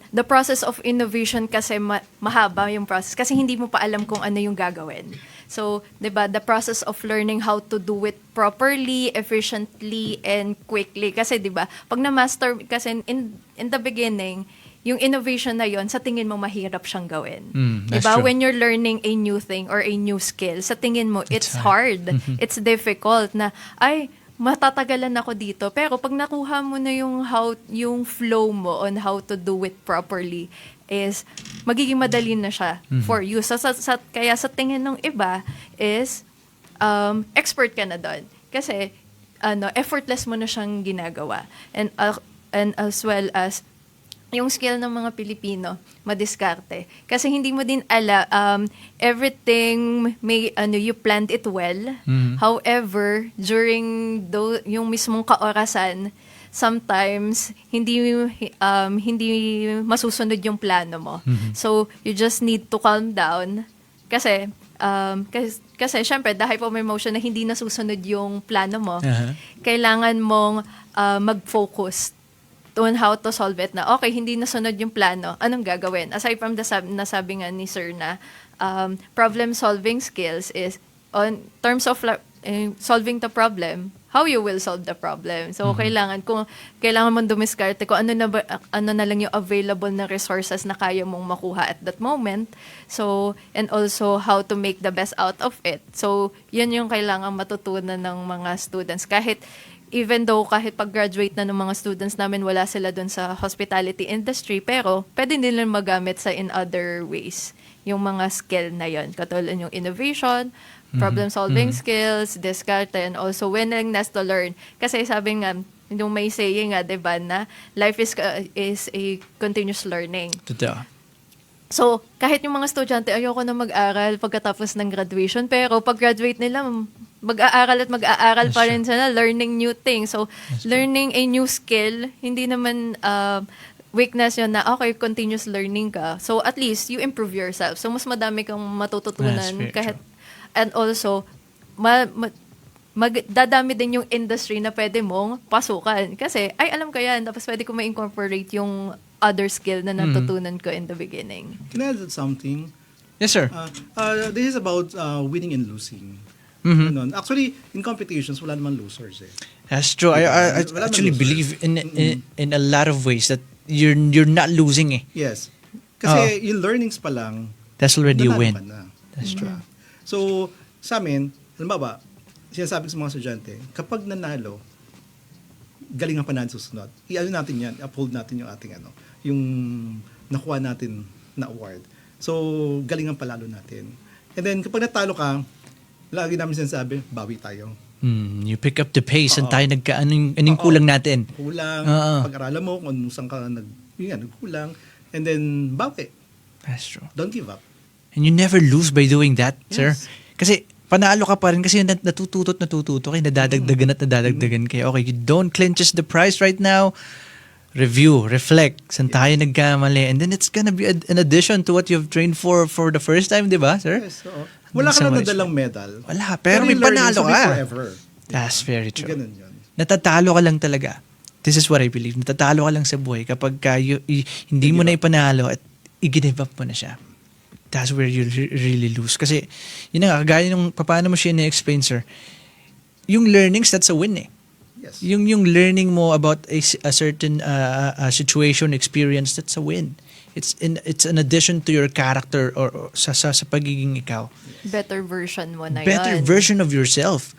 the process of innovation kasi mahaba yung process kasi hindi mo pa alam kung ano yung gagawin. So, 'di ba, the process of learning how to do it properly, efficiently, and quickly. Kasi 'di ba, pag na-master kasi in the beginning, yung innovation na yon sa tingin mo mahirap siyang gawin. That's Diba? true. When you're learning a new thing or a new skill, sa tingin mo, it's hard. It's difficult na, matatagalan ako dito. Pero pag nakuha mo na yung flow mo on how to do it properly, is magiging madali na siya for you. So, kaya sa tingin ng iba is, expert ka na doon. Kasi, effortless mo na siyang ginagawa. And as well as, yung skill ng mga Pilipino, madiskarte. Kasi hindi mo din everything you planned it well. However, during yung mismong kaorasan, sometimes hindi masusunod yung plano mo. So, you just need to calm down kasi syempre dahil po may emotion na hindi nasusunod yung plano mo, kailangan mong mag-focus on how to solve it na, okay, hindi nasunod yung plano, anong gagawin? Aside from nasabi nga ni Sir na problem-solving skills is, on terms of solving the problem, how you will solve the problem. So kailangan mong dumiskarte kung ano na lang yung available na resources na kaya mong makuha at that moment. So and also how to make the best out of it. So yun yung kailangan matutunan ng mga students kahit pag-graduate na ng mga students namin, wala sila dun sa hospitality industry, pero pwede nilang magamit in other ways. Yung mga skill na yon, katulad yung innovation, problem-solving skills, diskarte, and also willingness to learn. Kasi sabi nga, yung may saying nga, diba, na life is a continuous learning. Totoo. So, kahit yung mga estudyante, ayoko na mag-aral pagkatapos ng graduation, pero pag-graduate nila, mag-aaral pa rin sila, learning new things. So, learning a new skill, hindi naman weakness yun na, okay, continuous learning ka. So, at least, you improve yourself. So, mas madami kang matututunan. That's very Kahit, true. and also, dadami din yung industry na pwede mong pasukan. Kasi, ay, alam ko yan, tapos pwede ko ma-incorporate yung other skill na natutunan ko in the beginning. Can I add something? Yes, sir. This is about winning and losing. Ganun. Actually, in competitions, wala naman losers eh. That's true. I Wala actually naman believe in a lot of ways that you're not losing eh. Yes. Kasi yung learnings pa lang, That's already a nanalo win. ka na. That's true. So, sa amin, halimbawa, sinasabi ko sa mga estudyante, kapag nanalo, galingan pa natin susunod. I-ano natin yan, uphold natin yung ating yung nakuha natin na award. So, galingan pa lalo natin. And then, kapag natalo ka, lagi namin sinasabi, bawi tayo. You pick up the pace and tayo anong kulang natin. Kulang, pag-aralan mo kung saan ka nagkulang, and then, bawi. That's true. Don't give up. And you never lose by doing that, sir. Yes. Kasi panalo ka pa rin kasi natututo kayo, nadadagdagan kayo. Okay, you don't clinches the prize right now. Review, reflect, saan tayo nagkamali. And then it's gonna be an addition to what you've trained for the first time, di ba, sir? Yes, oo. Wala ka lang nadalang medal. Wala, pero may yung learnings panalo will be ka. forever. That's very true. Ganun yun. Natatalo ka lang talaga. This is what I believe. Natatalo ka lang sa buhay kapag hindi mo na ipanalo at i-give up mo na siya. That's where you really lose. Kasi, yun na nga, kagaya nung paano mo siya na-explain, sir, yung learnings, that's a win eh. Yes. Yung learning mo about a certain situation, experience, that's a win. It's an addition to your character or sa pagiging ikaw. Better version mo na Better yan. version of yourself.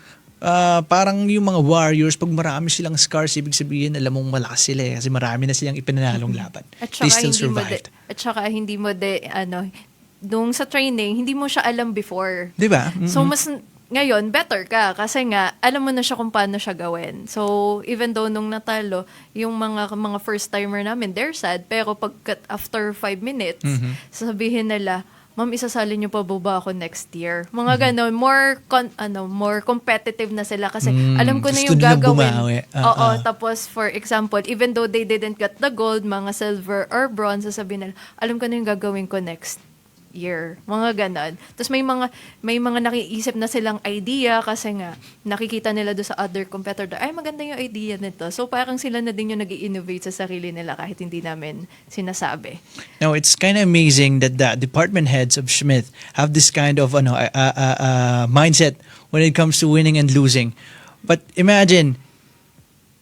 Parang yung mga warriors, pag marami silang scars, ibig sabihin, alam mong malakas sila eh, kasi marami na silang ipinanalong laban. At They saka still survived. hindi mo nung sa training, hindi mo siya alam before. Di ba? So, ngayon, better ka kasi nga, alam mo na siya kung paano siya gawin. So, even though nung natalo, yung mga first-timer namin, they're sad, pero after 5 minutes, sasabihin nila, ma'am, isasali niyo pa ba ako next year? Mga ganon, more competitive na sila kasi alam ko na Gusto yung nilang gagawin. bumawi. Oo, tapos for example, even though they didn't get the gold, mga silver or bronze, sasabihin nila, alam ko na yung gagawin ko next year. Mga ganon. Tapos may mga nakiisip na silang idea kasi nga nakikita nila doon sa other competitor, ay maganda yung idea nito. So parang sila na din yung nag-i-innovate sa sarili nila kahit hindi namin sinasabi. Now, it's kind of amazing that the department heads of Schmidt have this kind of mindset when it comes to winning and losing. But imagine,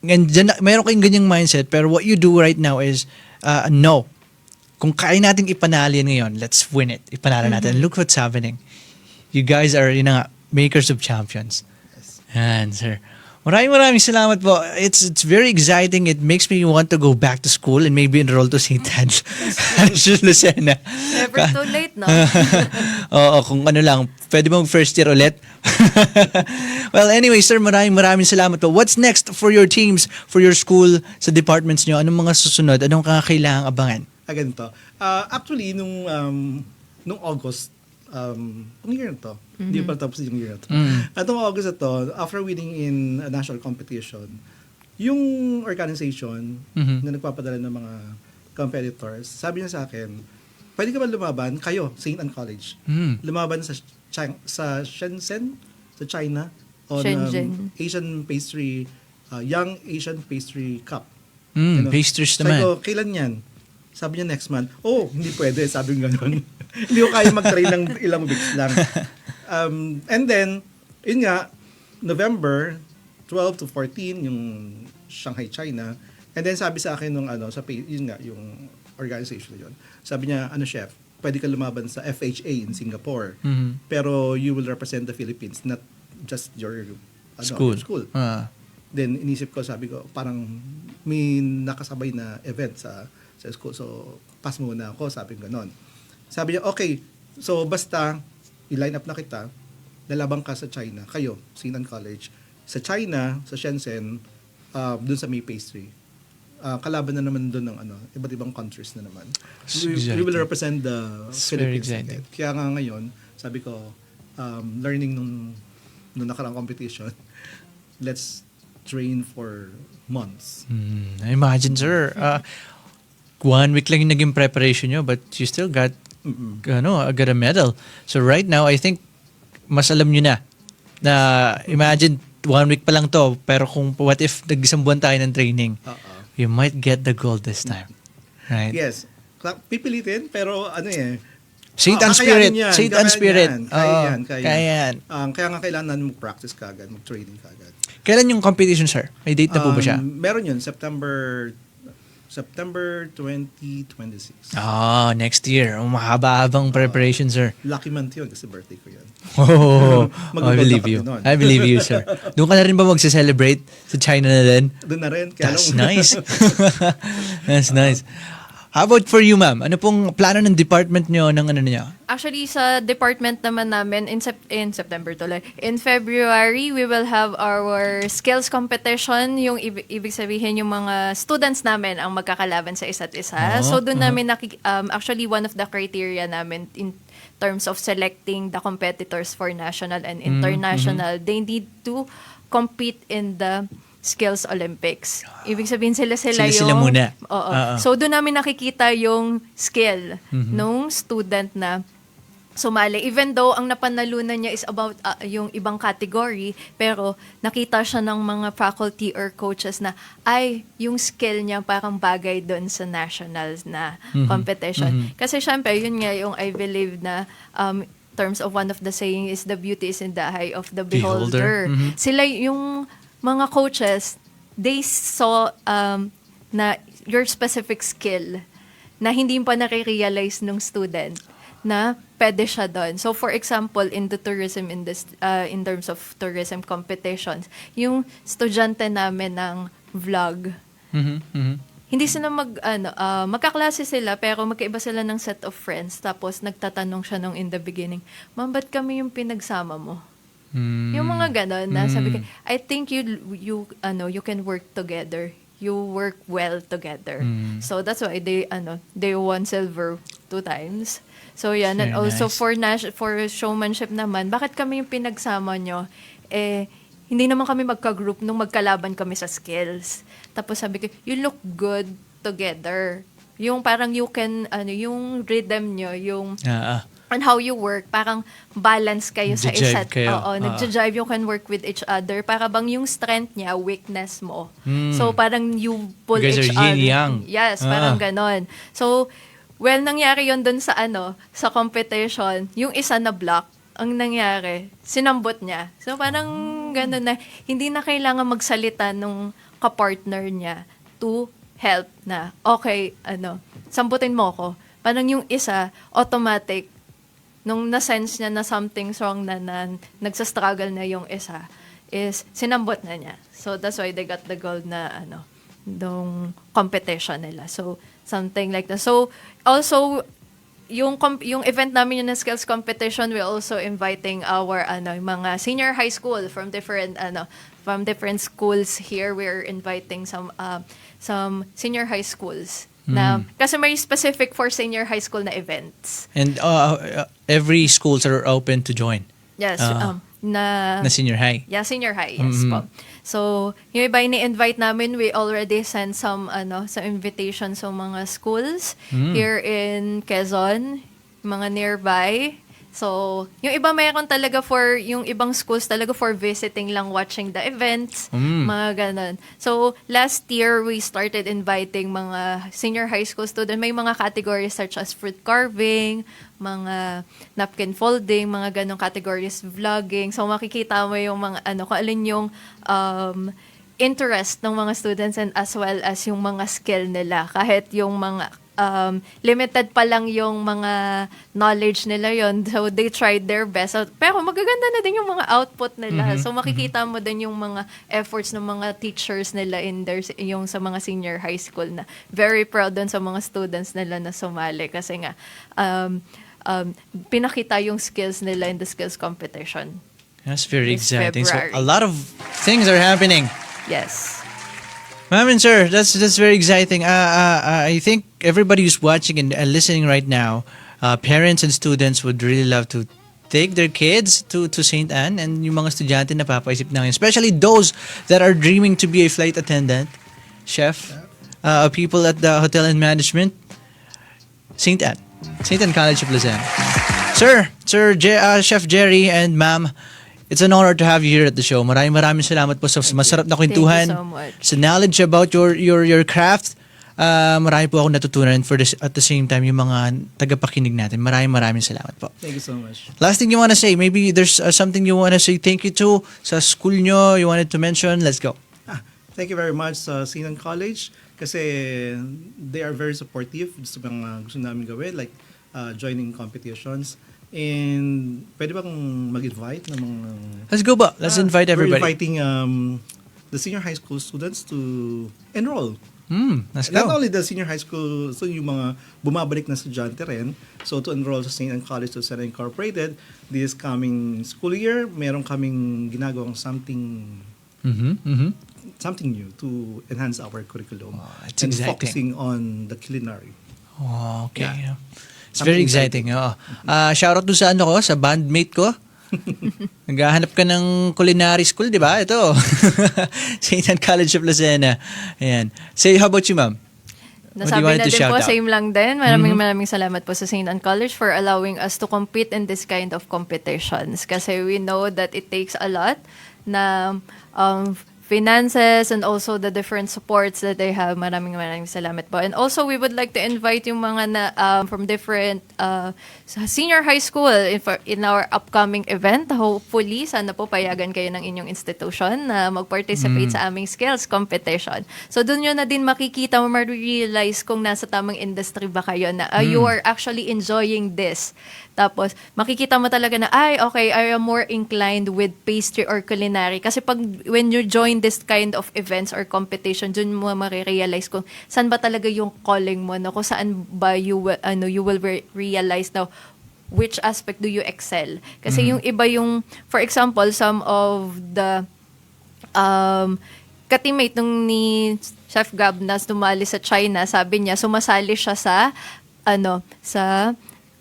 meron kayong ganyang mindset, pero what you do right now is, no. Kung kaya nating ipanalo yan ngayon, let's win it. Ipanalo natin. Look what's happening. You guys are, makers of champions. And sir, maraming salamat po. It's very exciting. It makes me want to go back to school and maybe enroll to St. Anne's Lucena. Never too late, no? Oo, kung lang, pwede mong first year ulit. Well, anyway, sir, maraming salamat po. What's next for your teams, for your school, sa departments nyo? Anong mga susunod? Anong kailangang abangan? Ganito. Actually, nung August, yung year na to, hindi pa tapos yung year na to. Atong August na to, after winning in a national competition, yung organization na nagpapadala ng mga competitors, sabi niya sa akin, pwede ka ba lumaban? Kayo, St. Anne College. Lumaban sa Shenzhen, sa China, on Shenzhen. Asian Pastry, Young Asian Pastry Cup. Pastries Sabi naman. ko, kailan yan? Sabi niya next month, hindi pwede. Sabi ko gano'n. Hindi ko kaya mag-train ng ilang weeks lang. And then, yun nga, November 12 to 14 yung Shanghai, China. And then sabi sa akin nung sa yun nga yung organization na yun. Sabi niya, chef, pwede ka lumaban sa FHA in Singapore. Pero you will represent the Philippines, not just your School. your school. Ah. Then inisip ko, sabi ko, parang may nakasabay na event sa school. So, pass muna ako, sabi ko ganon. Sabi niya, okay, so basta i-line up na kita, lalabang ka sa China, kayo, Sinan College. Sa China, sa Shenzhen, dun sa May Pastry. Kalaban na naman dun ng iba't ibang countries na naman. We will represent the It's very Philippines. exciting. Kaya nga ngayon, sabi ko, learning nung nakaraang competition, let's train for months. Imagine, sir. 1 week lang yung naging preparation nyo, but you still got got a medal. So right now, I think mas alam nyo na imagine 1 week pa lang to, pero kung what if nag-isang buwan tayo ng training, you might get the gold this time. Right? Yes. Pipilitin, pero Saint and Spirit. kakayanin yan, Saint and kakayanin Spirit. yan, kaya yan. Kaya yan. Kaya nga kailangan mag-practice kagad, mag-training kagad. Kailan yung competition, sir? May date na po ba siya? Meron yun, September 2026. Next year. Mahaba-habang preparation, sir. Lucky month yun kasi birthday ko yan. Oh, I Mag-gold believe na you. kami nun. I believe you, sir. Doon ka na rin ba magse-celebrate sa China na din? Doon na rin. Kaya That's nice. That's nice. How about for you, ma'am? Ano pong plano ng department nyo ng niya? Actually, sa department naman namin, in September tuloy, in February, we will have our skills competition. Yung ibig sabihin, yung mga students namin ang magkakalaban sa isa't isa. So, doon namin, actually, one of the criteria namin in terms of selecting the competitors for national and international, they need to compete in the Skills Olympics. Ibig sabihin sila Sila yung... muna. Oo. So, doon namin nakikita yung skill nung student na sumali. Even though ang napanalunan niya is about yung ibang category, pero nakita siya ng mga faculty or coaches na, yung skill niya parang bagay doon sa nationals na competition. Kasi syempre, yun nga yung I believe na terms of one of the saying is the beauty is in the eye of the beholder. Sila yung mga coaches, they saw na your specific skill na hindi pa nare-realize ng student na pwede siya doon. So for example, in the tourism industry, in terms of tourism competitions, yung estudyante namin ng vlog, hindi sila magkaklase sila pero magkaiba sila ng set of friends. Tapos nagtatanong siya nung in the beginning, "Ma'am, ba't kami yung pinagsama mo?" Yung mga ganon na sabi ko, I think you can work together. You work well together. So that's why they won silver 2 times. So yan, and Very also nice. for showmanship naman, bakit kami yung pinagsama nyo? Hindi naman kami magka-group nung magkalaban kami sa skills. Tapos sabi ko, you look good together. Yung parang you can yung rhythm nyo, yung and how you work, parang balance kayo sa Nagja-jive isa't. kayo. Oo, nagja-jive, you can work with each other. Para bang yung strength niya, weakness mo. So, parang you pull You guys each are other. yin-yang. Yes, parang ganon. So, nangyari yon dun sa sa competition, yung isa na block, ang nangyari, sinambot niya. So, parang ganon na, hindi na kailangan magsalita nung kapartner niya to help na, okay, sambutin mo ko. Parang yung isa, automatic, nung na-sense niya na something's wrong na nagsastruggle na yung isa, is sinambot na niya. So, that's why they got the gold na, nung competition nila. So, something like that. So, also, yung event namin yung skills competition, we also inviting our, mga senior high school from different schools here. We're inviting some senior high schools. Kasi may specific for senior high school na events. And every schools are open to join. Yes, Na senior high. Yeah, senior high, yes po. So, yung iba ini-invite namin, we already sent some invitation sa mga schools here in Quezon, mga nearby. So, yung iba mayroon talaga for, yung ibang schools talaga for visiting lang, watching the events, mga ganon. So, last year, we started inviting mga senior high school students. May mga categories such as fruit carving, mga napkin folding, mga ganong categories, vlogging. So, makikita mo yung mga, kung alin yung interest ng mga students and as well as yung mga skill nila. Kahit yung mga limited pa lang yung mga knowledge nila yon, so they tried their best. So, pero magaganda na din yung mga output nila. So makikita mo din yung mga efforts ng mga teachers nila in their, yung sa mga senior high school na very proud dun sa mga students nila na sumali kasi nga pinakita yung skills nila in the skills competition. That's very This exciting. So February. a lot of things are happening. Yes. Ma'am and sir, that's very exciting. I think everybody who's watching and listening right now, parents and students would really love to take their kids to St. Anne, and yung mga estudyante na papaisip na ngayon, especially those that are dreaming to be a flight attendant, chef, people at the hotel and management, St. Anne College of Luzon. Chef Jerry and ma'am, it's an honor to have you here at the show. Maraming salamat po sa masarap na kwentuhan. Thank you so much. Sa knowledge about your craft. Marami po ako natutunan at the same time yung mga tagapakinig natin. Maraming salamat po. Thank you so much. Last thing you want to say, maybe there's something you want to say thank you to sa school nyo you wanted to mention. Let's go. Thank you very much sa Sinan College kasi they are very supportive sa mga gusto namin gawin, like joining competitions. And pwede bang mag-invite ng mga... Let's go ba? Let's invite everybody. We're inviting the senior high school students to enroll. Let's Not go. only the senior high school, so yung mga bumabalik na estudyante rin. So to enroll sa St. Anne College to Lucena Incorporated, this coming school year, meron kaming ginagawang something new to enhance our curriculum. it's and exciting. focusing on the culinary. Oh, okay. Yeah. It's very Something exciting. Shoutout doon sa sa bandmate ko. Naghahanap ka ng culinary school, di ba? Ito. St. Anne College of Lucena. Ayan. Say, how about you, ma'am? What do you Nasabi wanted na to din shout po, out? same lang din. Maraming salamat po sa St. Anne College for allowing us to compete in this kind of competitions. Kasi we know that it takes a lot na finances and also the different supports that they have. Maraming salamat po. And also, we would like to invite yung mga from different senior high school in our upcoming event. Hopefully, sana po payagan kayo ng inyong institution na mag-participate sa aming skills competition. So, dun yun na din makikita mo, ma-realize kung nasa tamang industry ba kayo na you are actually enjoying this. Tapos, makikita mo talaga na, okay, I am more inclined with pastry or culinary. Kasi when you join this kind of events or competition, dun mo marirealize kung saan ba talaga yung calling mo, no? Kung saan ba you will realize na which aspect do you excel. Kasi yung iba yung, for example, some of the katimate nung ni Chef Gab na tumali sa China, sabi niya, sumasali siya sa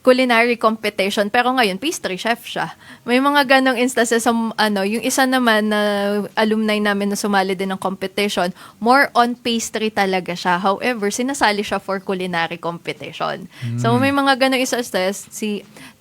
culinary competition, pero ngayon pastry chef siya. May mga ganong instances sa yung isa naman na alumni namin na sumali din ng competition, more on pastry talaga siya. However, sinasali siya for culinary competition. So may mga ganong instances,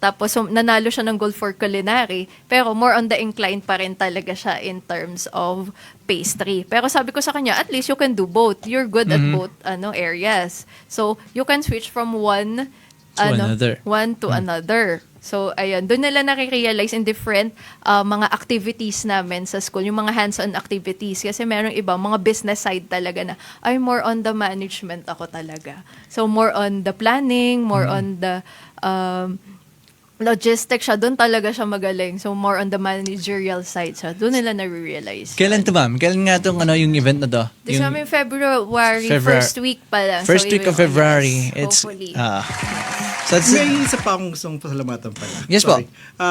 tapos nanalo siya ng gold for culinary, pero more on the incline pa rin talaga siya in terms of pastry. Pero sabi ko sa kanya, at least you can do both. You're good at both areas. So you can switch from one to another. So, ayun, doon nila nare-realize in different mga activities namin sa school, yung mga hands-on activities. Kasi merong iba, mga business side talaga na, more on the management ako talaga. So, more on the planning, more on the logistics siya. Doon talaga siya magaling. So, more on the managerial side siya. Doon nila nare-realize. Kailan to, ma'am? Kailan nga itong yung event na to? This coming February, first week pa lang. First week of February. Yes, It's, hopefully. so that's, May isa pa akong gustong pasalamatan pala. Yes Sorry. po.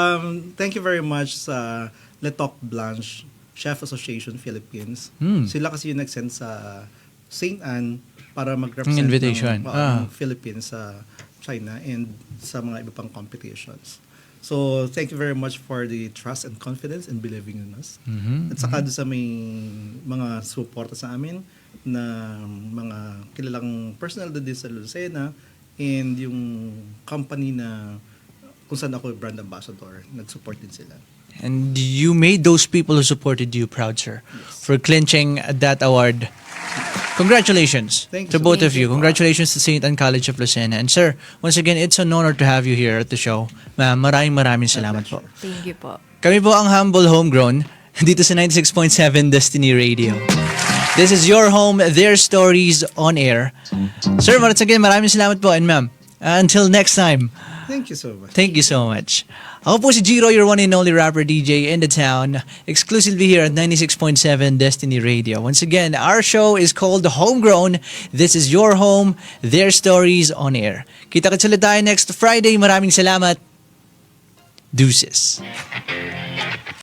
Thank you very much sa Letok Blanche Chef Association Philippines. Sila kasi yung nag-send sa St. Anne para mag-represent Invitation. ng Philippines sa China and sa mga iba pang competitions. So, thank you very much for the trust and confidence and believing in us. At saka doon sa may mga suporta sa amin na mga kilalang personal din sa Lucena and yung company na kung saan ako brand ambassador, nag-support din sila. And you made those people who supported you proud, sir, for clinching that award. Congratulations Thank to you so both much. of you. Congratulations to St. Anne College of Lucena. And sir, once again, it's an honor to have you here at the show. Ma'am, maraming salamat po. Thank you po. Kami po ang Humble Homegrown dito sa 96.7 Destiny Radio. This is your home, their stories on air. Sir, once again, maraming salamat po. And ma'am, until next time, Thank you so much. thank you so much. Ako po si Jiro, your one and only rapper DJ in the town, exclusively here at 96.7 Destiny Radio. Once again, our show is called Homegrown. This is your home, their stories on air. Kita-kits ulit tayo next Friday. Maraming salamat. Deuces.